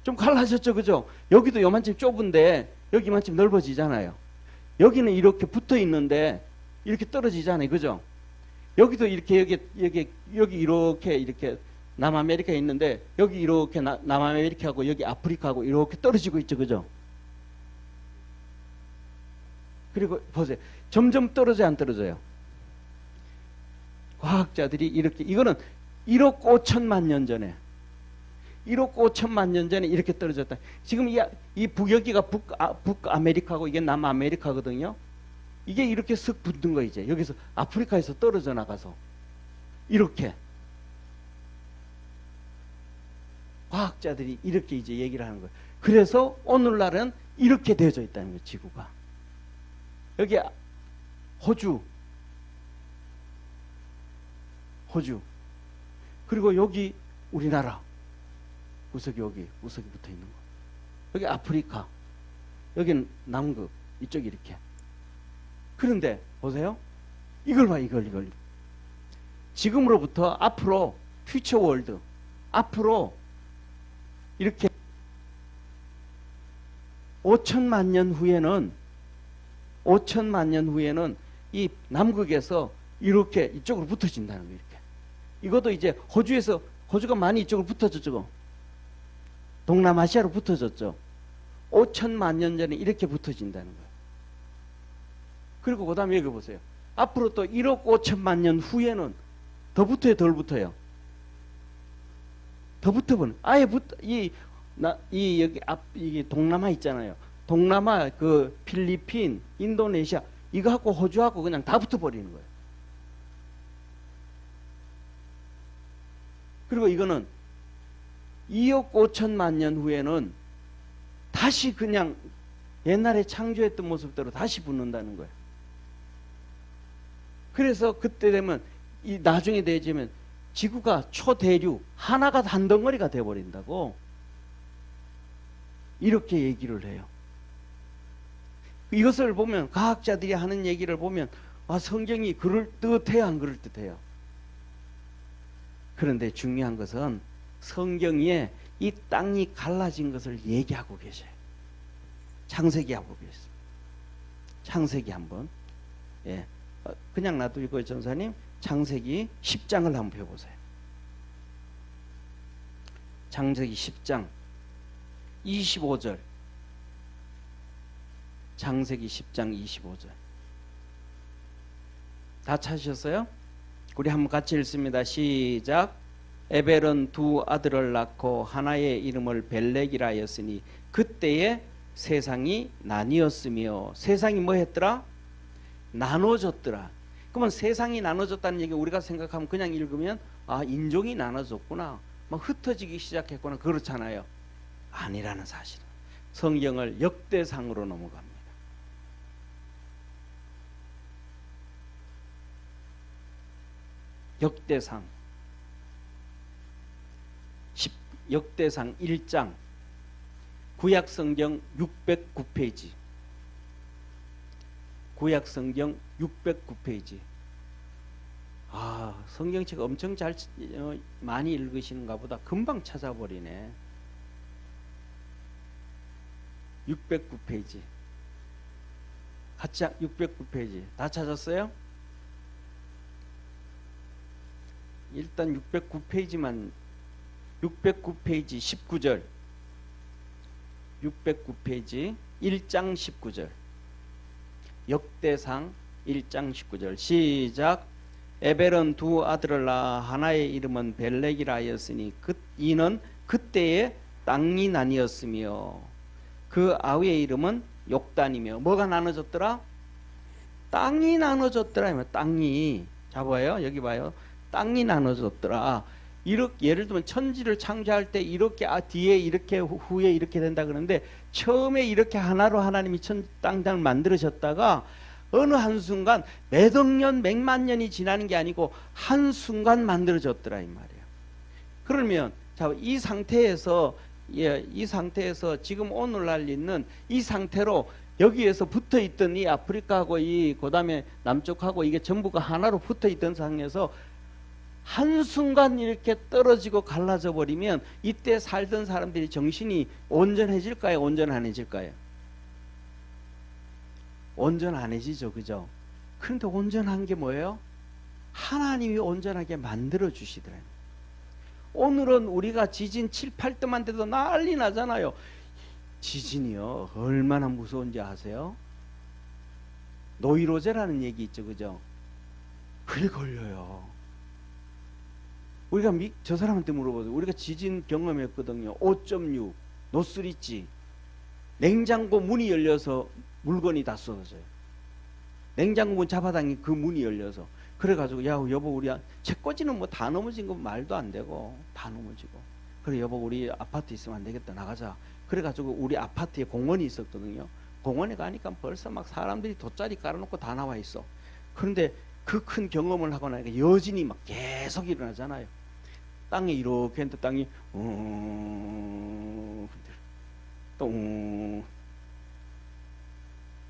좀 갈라졌죠, 그죠? 여기도 요만큼 좁은데 여기만큼 넓어지잖아요. 여기는 이렇게 붙어 있는데 이렇게 떨어지잖아요, 그죠? 여기도 이렇게 여기 이렇게 남아메리카에 있는데 여기 이렇게 남아메리카하고 여기 아프리카하고 이렇게 떨어지고 있죠, 그죠? 그리고 보세요, 점점 떨어져 안 떨어져요? 과학자들이 이렇게, 이거는 1억 5천만 년 전에 1억 5천만 년 전에 이렇게 떨어졌다. 지금 이 북여기가 북아메리카고 이게 남아메리카거든요. 이게 이렇게 쓱 붙은 거, 이제 여기서 아프리카에서 떨어져 나가서 이렇게 과학자들이 이렇게 이제 얘기를 하는 거예요. 그래서 오늘날은 이렇게 되어져 있다는 거예요, 지구가. 여기 호주 그리고 여기 우리나라 우석이, 여기 우석이 붙어 있는 거, 여기 아프리카, 여기는 남극, 이쪽이 이렇게. 그런데 보세요, 이걸 봐, 이걸 지금으로부터 앞으로 퓨처 월드, 앞으로 이렇게 5천만 년 후에는 이 남극에서 이렇게 이쪽으로 붙어진다는 거예요. 이렇게. 이것도 이제 호주가 많이 이쪽으로 붙어졌죠. 동남아시아로 붙어졌죠. 5천만 년 전에 이렇게 붙어진다는 거예요. 그리고 그 다음에 여기 보세요. 앞으로 또 1억 5천만 년 후에는 더 붙어요, 덜 붙어요? 더 붙어버려. 아예 여기 동남아 있잖아요. 동남아, 그 필리핀, 인도네시아, 이거하고 호주하고 그냥 다 붙어버리는 거예요. 그리고 이거는 2억 5천만 년 후에는 다시 그냥 옛날에 창조했던 모습대로 다시 붙는다는 거예요. 그래서 그때 되면, 나중에 되면 지구가 초대륙 하나가 한 덩어리가 되어버린다고 이렇게 얘기를 해요. 이것을 보면, 과학자들이 하는 얘기를 보면, 성경이 그럴듯해요, 안 그럴듯해요? 그런데 중요한 것은 성경에 이 땅이 갈라진 것을 얘기하고 계셔요. 창세기 하고 계십니다. 창세기 한번, 그냥 놔두고 전사님 창세기 10장을 한번 펴보세요. 창세기 10장 25절. 창세기 10장 25절. 다 찾으셨어요? 우리 한번 같이 읽습니다. 시작. 에벨은 두 아들을 낳고 하나의 이름을 벨렉이라 하였으니 그때에 세상이 나뉘었으며. 세상이 뭐 했더라? 나눠졌더라. 그러면 세상이 나눠졌다는 얘기 우리가 생각하면, 그냥 읽으면 인종이 나눠졌구나, 막 흩어지기 시작했구나, 그렇잖아요. 아니라는 사실은 성경을 역대상으로 넘어갑니다. 역대상 1장 구약성경 609페이지. 구약성경 609페이지. 성경책 엄청 많이 읽으시는가 보다. 금방 찾아버리네. 609페이지. 같이 609페이지. 다 찾았어요? 일단 609페이지만, 609페이지 19절. 609페이지 1장 19절. 역대상 1장 19절. 시작. 에벨은 두 아들을 낳아 하나의 이름은 벨렉이라 하였으니 이는 그때에 땅이 나뉘었으며 그 아우의 이름은 욕단이며. 뭐가 나눠졌더라? 땅이 나눠졌더라. 땅이. 잡아요. 여기 봐요. 땅이 나눠졌더라. 이렇게, 예를 들면 천지를 창조할 때 이렇게 뒤에 이렇게 후에 이렇게 된다 그러는데, 처음에 이렇게 하나로 하나님이 땅을 만들으셨다가 어느 한순간 몇 억 년, 몇만 년이 지나는 게 아니고 한순간 만들어졌더라 이 말이에요. 그러면 이 상태에서 지금 오늘날 있는 이 상태로 여기에서 붙어있던 이 아프리카하고 그 다음에 남쪽하고 이게 전부가 하나로 붙어있던 상황에서 한순간 이렇게 떨어지고 갈라져 버리면 이때 살던 사람들이 정신이 온전해질까요? 온전해질까요? 온전해지죠. 그죠? 그런데 온전한 게 뭐예요? 하나님이 온전하게 만들어 주시더라고요. 오늘은 우리가 지진 7, 8도만 돼도 난리 나잖아요. 지진이요 얼마나 무서운지 아세요? 노이로제라는 얘기 있죠. 그죠? 그게 걸려요. 우리가 저 사람한테 물어보죠. 우리가 지진 경험했거든요. 5.6 노스리치 냉장고 문이 열려서 물건이 다 쏟아져요. 냉장고 문 잡아당긴 그 문이 열려서 그래가지고 야 여보 우리 책꽂이는 뭐 다 넘어진 거 말도 안 되고 다 넘어지고 그래 여보 우리 아파트 있으면 안 되겠다 나가자. 그래가지고 우리 아파트에 공원이 있었거든요. 공원에 가니까 벌써 막 사람들이 돗자리 깔아놓고 다 나와 있어. 그런데 그 큰 경험을 하고 나니까 여진이 막 계속 일어나잖아요. 땅에 이렇게 했는데 땅이 또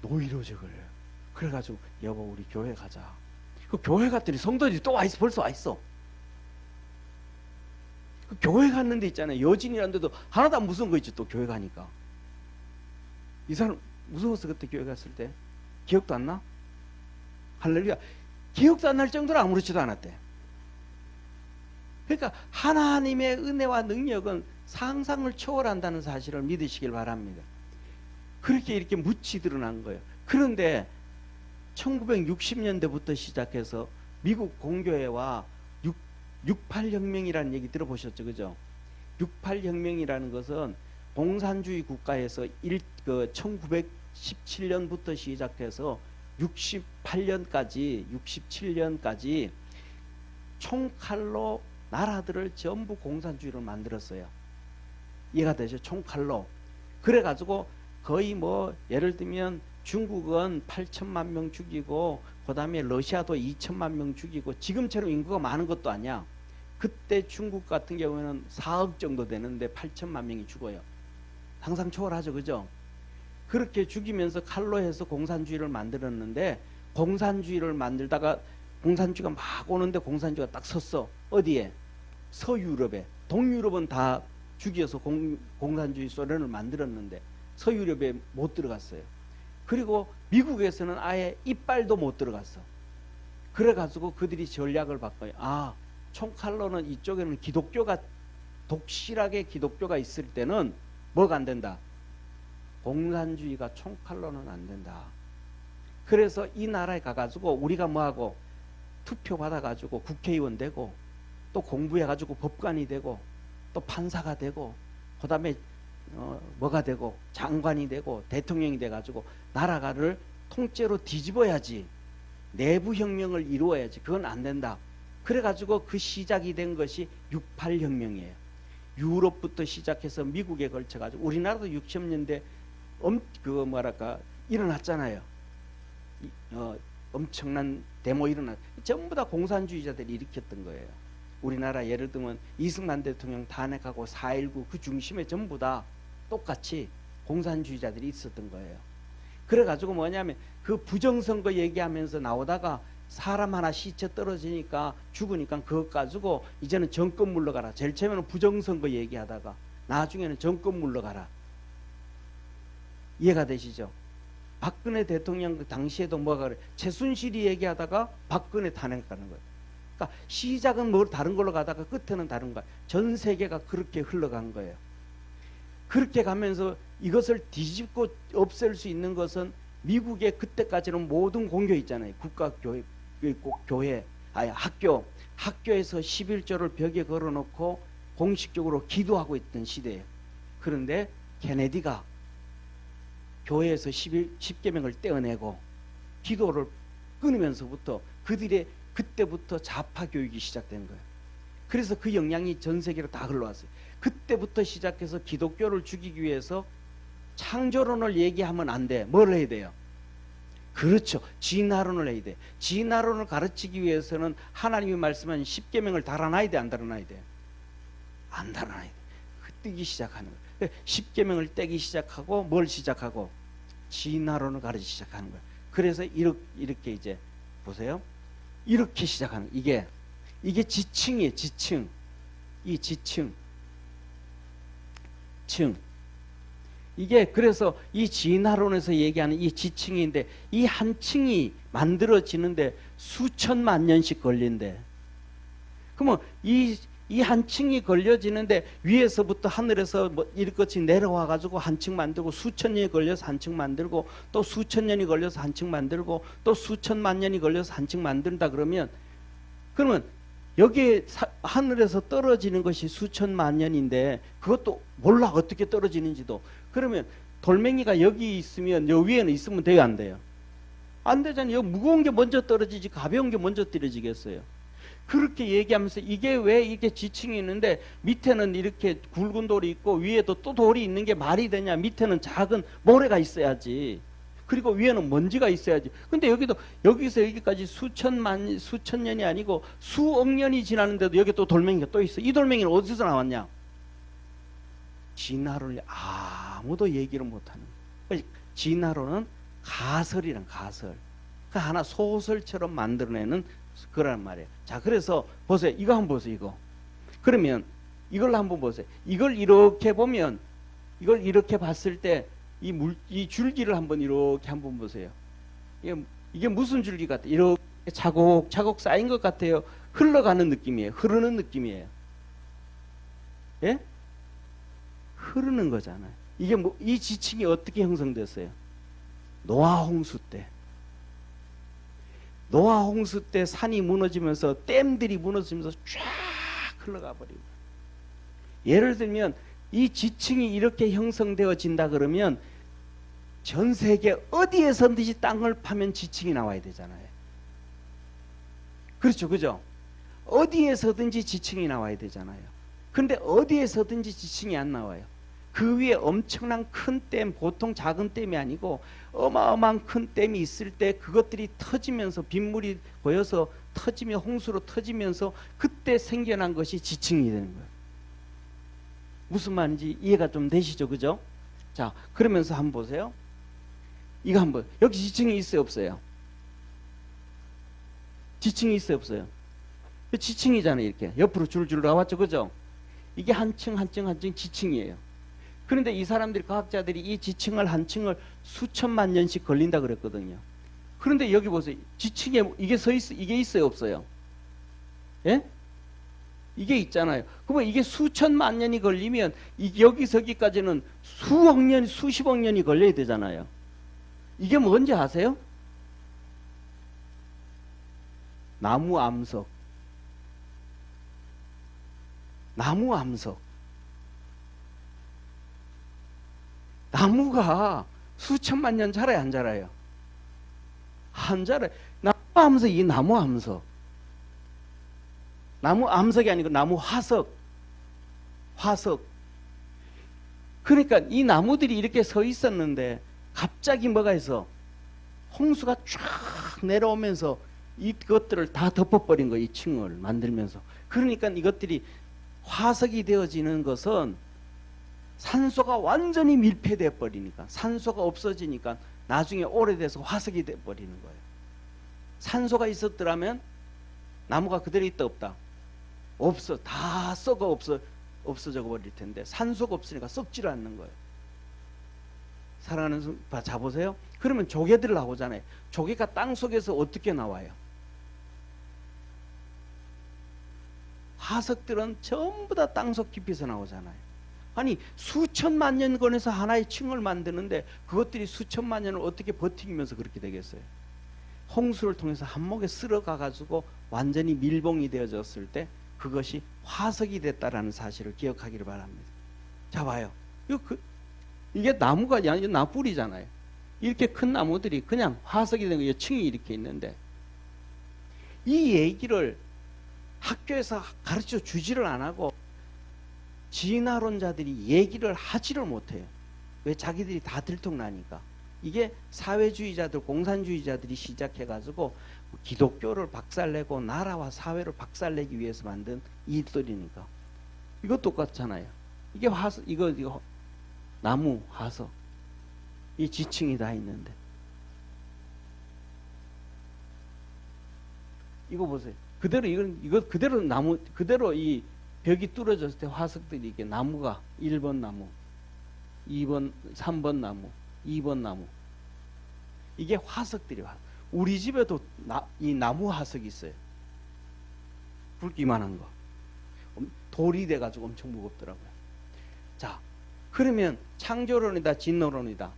노이로제 걸려요. 그래가지고 여보 우리 교회 가자. 그 교회 갔더니 성도들이 또 와 있어. 벌써 와 있어. 그 교회 갔는데 있잖아요. 여진이라는데도 하나도 안 무서운 거 있죠. 또 교회 가니까 이 사람 무서웠어. 그때 교회 갔을 때 기억도 안 나? 할렐루야. 기억도 안 날 정도로 아무렇지도 않았대. 그러니까 하나님의 은혜와 능력은 상상을 초월한다는 사실을 믿으시길 바랍니다. 그렇게 이렇게 묻히 드러난 거예요. 그런데 1960년대부터 시작해서 미국 공교회와 68혁명이라는 얘기 들어보셨죠? 그죠? 68혁명이라는 것은 공산주의 국가에서 1917년부터 시작해서 67년까지 총칼로 나라들을 전부 공산주의로 만들었어요. 이해가 되죠? 총칼로. 그래가지고 거의 뭐 예를 들면 중국은 8천만 명 죽이고 그 다음에 러시아도 2천만 명 죽이고 지금처럼 인구가 많은 것도 아니야. 그때 중국 같은 경우에는 4억 정도 되는데 8천만 명이 죽어요. 상상 초월하죠. 그죠? 그렇게 죽이면서 칼로 해서 공산주의를 만들었는데 공산주의를 만들다가 공산주의가 막 오는데 공산주의가 딱 섰어. 어디에? 서유럽에. 동유럽은 다 죽여서 공산주의 소련을 만들었는데 서유럽에 못 들어갔어요. 그리고 미국에서는 아예 이빨도 못 들어갔어. 그래가지고 그들이 전략을 바꿔요. 아, 총칼로는 이쪽에는 기독교가 독실하게 기독교가 있을 때는 뭐가 안 된다? 공산주의가 총칼로는 안 된다. 그래서 이 나라에 가가지고 우리가 뭐하고 투표 받아가지고 국회의원 되고 또 공부해가지고 법관이 되고 또 판사가 되고 그 다음에 뭐가 되고 장관이 되고 대통령이 돼가지고 나라를 통째로 뒤집어야지. 내부혁명을 이루어야지. 그건 안 된다. 그래가지고 그 시작이 된 것이 68혁명이에요. 유럽부터 시작해서 미국에 걸쳐가지고 우리나라도 60년대 일어났잖아요. 엄청난 데모 일어났. 전부 다 공산주의자들이 일으켰던 거예요. 우리나라 예를 들면 이승만 대통령 탄핵하고 4.19 그 중심에 전부 다 똑같이 공산주의자들이 있었던 거예요. 그래가지고 뭐냐면 그 부정선거 얘기하면서 나오다가 사람 하나 시체 떨어지니까 죽으니까 그것 가지고 이제는 정권 물러가라. 제일 처음에는 부정선거 얘기하다가 나중에는 정권 물러가라. 이해가 되시죠? 박근혜 대통령 당시에도 뭐가 그래. 최순실이 얘기하다가 박근혜 탄핵하는 거예요. 그러니까 시작은 뭐 다른 걸로 가다가 끝에는 다른 거야. 전 세계가 그렇게 흘러간 거예요. 그렇게 가면서 이것을 뒤집고 없앨 수 있는 것은 미국의 그때까지는 모든 공교 있잖아요. 국가교회, 교회, 학교에서 11조를 벽에 걸어놓고 공식적으로 기도하고 있던 시대예요. 그런데 케네디가 교회에서 10계명을 떼어내고 기도를 끊으면서부터 그들의 그때부터 좌파 교육이 시작된 거예요. 그래서 그 영향이 전 세계로 다 흘러왔어요. 그때부터 시작해서 기독교를 죽이기 위해서 창조론을 얘기하면 안 돼. 뭘 해야 돼요? 그렇죠. 진화론을 해야 돼. 진화론을 가르치기 위해서는 하나님이 말씀한 10계명을 달아놔야 돼, 안 달아놔야 돼? 안 달아놔야 돼. 그 뜨기 시작하는 거예요. 10계명을 떼기 시작하고 뭘 시작하고? 진화론을 가르치기 시작하는 거예요. 그래서 이렇게 이제 보세요. 이렇게 시작하는 이게 이게 지층이에요. 지층. 이 지층. 층. 이게 그래서 이 진화론에서 얘기하는 이 지층인데 이 한 층이 만들어지는데 수천만 년씩 걸린대. 그러면 이 한 층이 걸려지는데 위에서부터 하늘에서 뭐 이렇게 내려와 가지고 한 층 만들고 수천 년이 걸려서 한 층 만들고 또 수천 년이 걸려서 한 층 만들고 또 수천만 년이 걸려서 한 층 만든다 그러면 여기에 하늘에서 떨어지는 것이 수천만 년인데 그것도 몰라 어떻게 떨어지는지도. 그러면 돌멩이가 여기 있으면 여기 위에는 있으면 돼요 안 돼요? 안 되잖아요. 여기 무거운 게 먼저 떨어지지 가벼운 게 먼저 떨어지겠어요? 그렇게 얘기하면서 이게 왜 이게 지층이 있는데 밑에는 이렇게 굵은 돌이 있고 위에도 또 돌이 있는 게 말이 되냐. 밑에는 작은 모래가 있어야지. 그리고 위에는 먼지가 있어야지. 근데 여기서 여기까지 수천 년이 아니고 수억 년이 지났는데도 여기 또 돌멩이가 또 있어. 이 돌멩이는 어디서 나왔냐? 진화론을 아무도 얘기를 못하는 거예요. 진화론은 가설이란 가설. 그 하나 소설처럼 만들어내는 그란 말이에요. 자, 그래서 보세요. 이거 한번 보세요. 이거. 그러면 이걸 한번 보세요. 이걸 이렇게 보면 이걸 이렇게 봤을 때 이 줄기를 이렇게 한번 보세요. 이게 무슨 줄기 같아요? 이렇게 차곡차곡 쌓인 것 같아요. 흘러가는 느낌이에요. 흐르는 느낌이에요. 예? 흐르는 거잖아요. 이게 이 지층이 어떻게 형성됐어요? 노아 홍수 때. 노아 홍수 때 산이 무너지면서 댐들이 무너지면서 쫙 흘러가 버리고. 예를 들면 이 지층이 이렇게 형성되어진다 그러면 전 세계 어디에서든지 땅을 파면 지층이 나와야 되잖아요. 그렇죠, 그죠? 어디에서든지 지층이 나와야 되잖아요. 근데 어디에서든지 지층이 안 나와요. 그 위에 엄청난 큰 댐, 보통 작은 댐이 아니고 어마어마한 큰 댐이 있을 때 그것들이 터지면서 빗물이 고여서 터지며 홍수로 터지면서 그때 생겨난 것이 지층이 되는 거예요. 무슨 말인지 이해가 좀 되시죠, 그죠? 자, 그러면서 한번 보세요. 이거 한번 여기 지층이 있어요, 없어요? 지층이 있어요, 없어요? 지층이잖아요. 이렇게 옆으로 줄줄 나왔죠, 그죠? 이게 한 층 한 층 한 층 지층이에요. 그런데 이 사람들이 과학자들이 이 지층을 한 층을 수천만 년씩 걸린다 그랬거든요. 그런데 여기 보세요. 지층에 이게 이게 있어요, 없어요? 예? 이게 있잖아요. 그러면 이게 수천만 년이 걸리면 여기서 여기까지는 수억 년, 수십억 년이 걸려야 되잖아요. 이게 뭔지 아세요? 나무 암석. 나무 암석. 나무가 수천만 년 자라요, 안 자라요? 안 자라요. 나무 암석, 이 나무 암석. 나무 암석이 아니고 나무 화석. 화석. 그러니까 이 나무들이 이렇게 서 있었는데 갑자기 뭐가 있어? 홍수가 쫙 내려오면서 이것들을 다 덮어버린 거예요. 이 층을 만들면서. 그러니까 이것들이 화석이 되어지는 것은 산소가 완전히 밀폐돼 버리니까, 산소가 없어지니까 나중에 오래돼서 화석이 돼 버리는 거예요. 산소가 있었더라면 나무가 그대로 있다 없다? 없어. 다 썩어 없어져 버릴 텐데 산소가 없으니까 썩지를 않는 거예요. 사랑하는 자 보세요. 그러면 조개들 나오잖아요. 조개가 땅 속에서 어떻게 나와요? 화석들은 전부 다 땅속 깊이서 나오잖아요. 아니 수천만 년 건에서 하나의 층을 만드는데 그것들이 수천만 년을 어떻게 버티면서 그렇게 되겠어요? 홍수를 통해서 한목에 쓸어가 가지고 완전히 밀봉이 되어졌을 때 그것이 화석이 됐다라는 사실을 기억하기를 바랍니다. 자 봐요. 이게 나무가 아니라 나뿌리잖아요. 이렇게 큰 나무들이 그냥 화석이 된 거예요. 층이 이렇게 있는데 이 얘기를 학교에서 가르쳐 주지를 안 하고 진화론자들이 얘기를 하지를 못해요. 왜? 자기들이 다 들통나니까. 이게 사회주의자들, 공산주의자들이 시작해가지고 기독교를 박살내고 나라와 사회를 박살내기 위해서 만든 일들이니까. 이거 똑같잖아요. 이게 화석, 이거 나무, 화석. 이 지층이 다 있는데. 이거 보세요. 그대로 이거 그대로 나무 그대로 이 벽이 뚫어졌을 때 화석들이 이게 나무가 1번 나무, 2번, 3번 나무, 2번 나무. 이게 화석들이 와. 우리 집에도 이 나무 화석이 있어요. 굵기만한 거. 돌이 돼가지고 엄청 무겁더라고요. 자, 그러면 창조론이다, 진노론이다.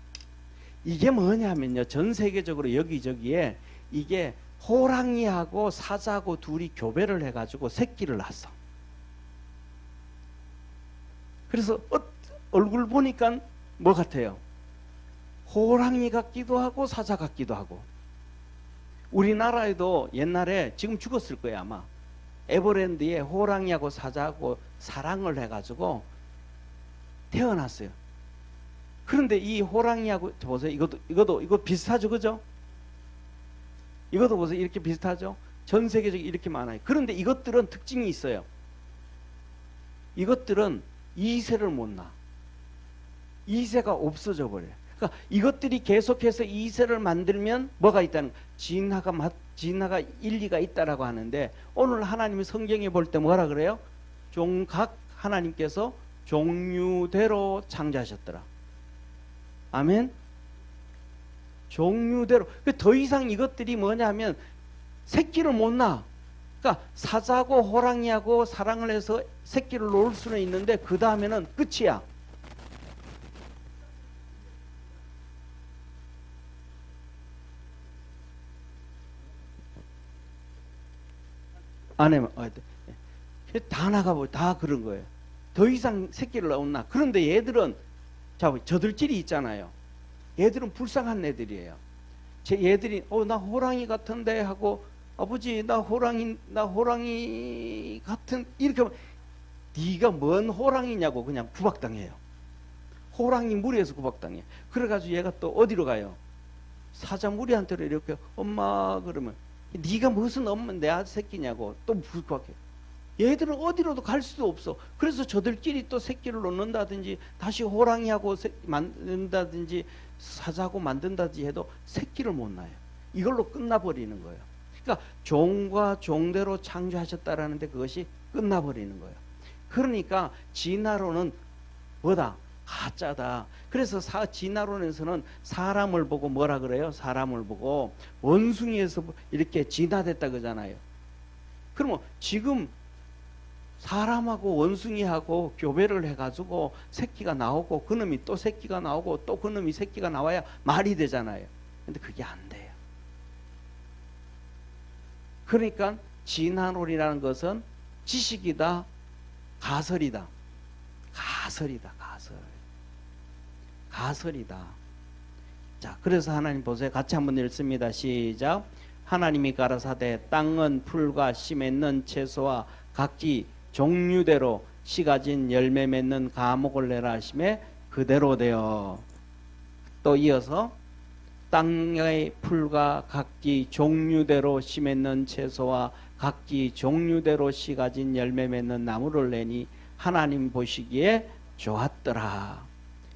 이게 뭐냐면요, 전 세계적으로 여기저기에 이게 호랑이하고 사자하고 둘이 교배를 해가지고 새끼를 낳았어. 그래서 얼굴 보니까 뭐 같아요? 호랑이 같기도 하고 사자 같기도 하고. 우리나라에도 옛날에 지금 죽었을 거예요 아마. 에버랜드에 호랑이하고 사자하고 사랑을 해가지고 태어났어요. 그런데 이 호랑이하고 보세요. 이거 비슷하죠, 그죠? 이것도 보세요. 이렇게 비슷하죠? 전 세계적으로 이렇게 많아요. 그런데 이것들은 특징이 있어요. 이것들은 이세를 못 낳아. 이세가 없어져 버려요. 그러니까 이것들이 계속해서 이세를 만들면 뭐가 있다는 거예요? 진화가 일리가 있다라고 하는데, 오늘 하나님이 성경에 볼 때 뭐라 그래요? 각 하나님께서 종류대로 창조하셨더라. 아멘. 종류대로. 더 이상 이것들이 뭐냐면 새끼를 못 낳아. 그러니까 사자하고 호랑이하고 사랑을 해서 새끼를 놓을 수는 있는데 그 다음에는 끝이야. 아내만 다 나가고 다 그런 거예요. 더 이상 새끼를 못 낳아. 그런데 얘들은 저들끼리 있잖아요. 얘들은 불쌍한 애들이에요. 얘들이 나 호랑이 같은데 하고, 아버지 나 호랑이 같은, 이렇게 하면 네가 뭔 호랑이냐고 그냥 구박당해요. 호랑이 무리에서 구박당해. 그래가지고 얘가 또 어디로 가요? 사자 무리한테로 이렇게 엄마 그러면 네가 무슨 엄마 내 아들 새끼냐고 또 구박해. 얘들은 어디로도 갈 수도 없어. 그래서 저들끼리 또 새끼를 놓는다든지 다시 호랑이하고 만든다든지 사자하고 만든다든지 해도 새끼를 못 낳아요. 이걸로 끝나버리는 거예요. 그러니까 종과 종대로 창조하셨다라는데 그것이 끝나버리는 거예요. 그러니까 진화론은 뭐다? 가짜다. 그래서 진화론에서는 사람을 보고 뭐라 그래요? 사람을 보고 원숭이에서 이렇게 진화됐다 그러잖아요. 그러면 지금 사람하고 원숭이하고 교배를 해가지고 새끼가 나오고 그놈이 또 새끼가 나오고 또 그놈이 새끼가 나와야 말이 되잖아요. 근데 그게 안 돼요. 그러니까 진화론이라는 것은 지식이다, 가설이다. 가설이다. 자, 그래서 하나님 보세요. 같이 한번 읽습니다. 시작. 하나님이 가라사대 땅은 풀과 씨 맺는 채소와 각기 종류대로 씨 가진 열매 맺는 과목을 내라 하심에 그대로 되어. 또 이어서 땅의 풀과 각기 종류대로 씨 맺는 채소와 각기 종류대로 씨 가진 열매 맺는 나무를 내니 하나님 보시기에 좋았더라.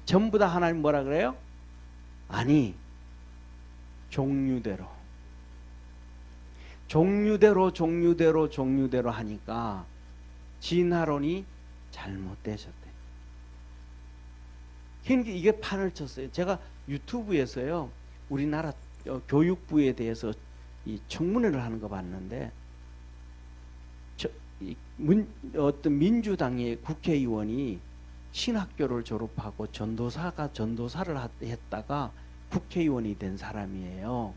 전부 다 하나님 뭐라 그래요? 아니, 종류대로 하니까 진화론이 잘못되셨대. 그러니까 이게 판을 쳤어요. 제가 유튜브에서요, 우리나라 교육부에 대해서 이 청문회를 하는 거 봤는데, 어떤 민주당의 국회의원이 신학교를 졸업하고 전도사를 했다가 국회의원이 된 사람이에요.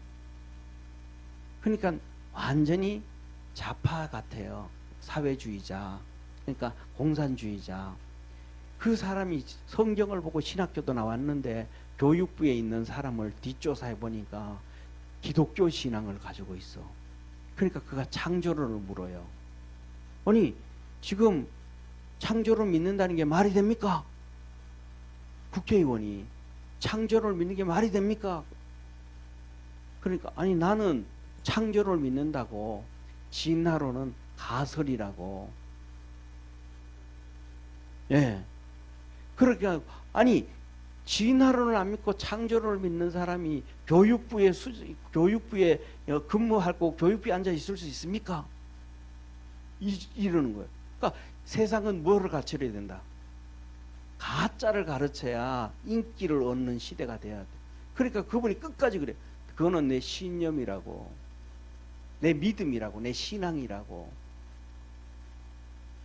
그러니까 완전히 좌파 같아요. 사회주의자, 그러니까 공산주의자. 그 사람이 성경을 보고 신학교도 나왔는데 교육부에 있는 사람을 뒷조사해 보니까 기독교 신앙을 가지고 있어. 그러니까 그가 창조론을 물어요. 아니, 지금 창조를 믿는다는 게 말이 됩니까? 국회의원이 창조를 믿는 게 말이 됩니까? 그러니까 아니, 나는 창조를 믿는다고, 진화론은 가설이라고. 예. 그러니까 아니, 진화론을 안 믿고 창조론을 믿는 사람이 교육부에 근무하고 교육부에 앉아 있을 수 있습니까? 이러는 거예요. 그러니까 세상은 뭐를 가르쳐야 된다? 가짜를 가르쳐야 인기를 얻는 시대가 돼야 돼. 그러니까 그분이 끝까지 그래. 그거는 내 신념이라고, 내 믿음이라고, 내 신앙이라고.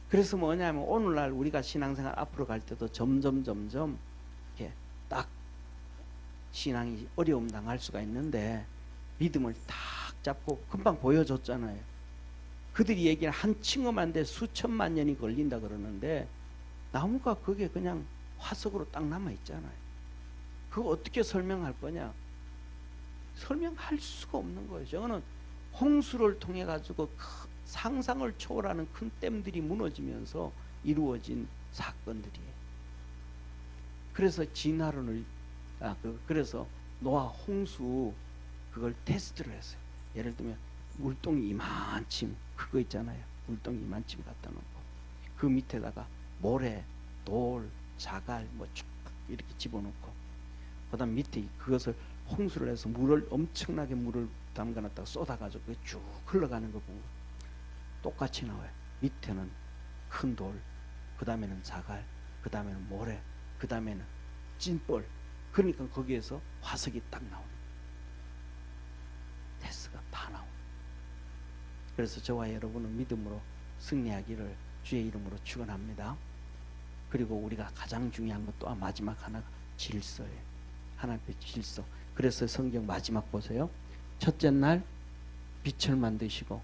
그래서 뭐냐면 오늘날 우리가 신앙생활 앞으로 갈 때도 점점 이렇게 딱 신앙이 어려움 당할 수가 있는데 믿음을 딱 잡고 금방 보여줬잖아요. 그들이 얘기는 한 층엄한데 수천만 년이 걸린다 그러는데 나무가 그게 그냥 화석으로 딱 남아 있잖아요. 그거 어떻게 설명할 거냐? 설명할 수가 없는 거예요. 저거는 홍수를 통해 가지고 상상을 초월하는 큰 댐들이 무너지면서 이루어진 사건들이에요. 그래서 진화론을 그래서 노아 홍수 그걸 테스트를 했어요. 예를 들면 물동이 이만큼 그거 있잖아요. 물동이 이만큼 갖다 놓고 그 밑에다가 모래, 돌, 자갈 뭐 쭉 이렇게 집어넣고 그다음 밑에 그것을 홍수를 해서 엄청나게 물을 담가놨다가 쏟아가지고 그게 쭉 흘러가는 거 보고 똑같이 나와요. 밑에는 큰 돌, 그 다음에는 자갈, 그 다음에는 모래, 그 다음에는 찐벌. 그러니까 거기에서 화석이 딱 나오는 테스트가 다 나오는. 그래서 저와 여러분은 믿음으로 승리하기를 주의 이름으로 축원합니다. 그리고 우리가 가장 중요한 것 또한 마지막 하나가 질서예요. 하나님의 질서. 그래서 성경 마지막 보세요. 첫째 날 빛을 만드시고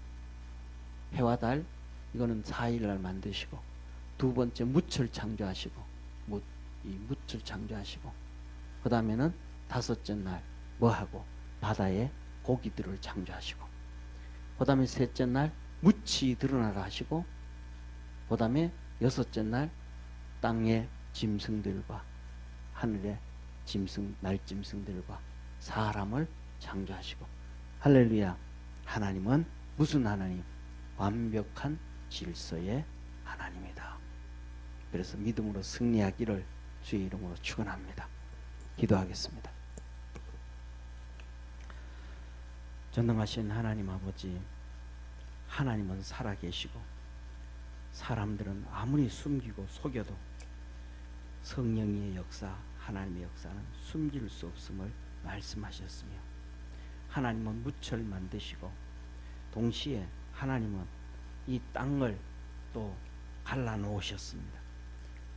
해와 달 이거는 4일날 만드시고 두 번째 묻을 창조하시고 묻을 창조하시고 그 다음에는 다섯째 날 뭐하고 바다에 고기들을 창조하시고 그 다음에 셋째 날 묻이 드러나라 하시고 그 다음에 여섯째 날 땅의 짐승들과 하늘의 짐승 날짐승들과 사람을 창조하시고 할렐루야. 하나님은 무슨 하나님? 완벽한 질서의 하나님이다. 그래서 믿음으로 승리하기를 주의 이름으로 축원합니다. 기도하겠습니다. 전능하신 하나님 아버지, 하나님은 살아계시고 사람들은 아무리 숨기고 속여도 성령의 역사, 하나님의 역사는 숨길 수 없음을 말씀하셨으며 하나님은 묻을 만드시고 동시에 하나님은 이 땅을 또 갈라놓으셨습니다.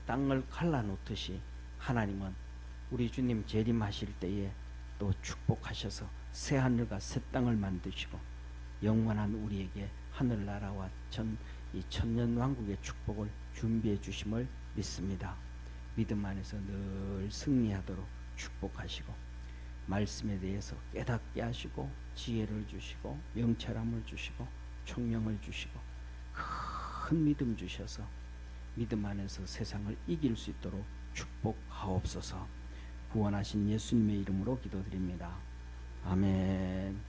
땅을 갈라놓듯이 하나님은 우리 주님 재림하실 때에 또 축복하셔서 새 하늘과 새 땅을 만드시고 영원한 우리에게 하늘나라와 이 천년왕국의 축복을 준비해 주심을 믿습니다. 믿음 안에서 늘 승리하도록 축복하시고 말씀에 대해서 깨닫게 하시고 지혜를 주시고 명철함을 주시고 총명을 주시고 큰 믿음 주셔서 믿음 안에서 세상을 이길 수 있도록 축복하옵소서. 구원하신 예수님의 이름으로 기도드립니다. 아멘.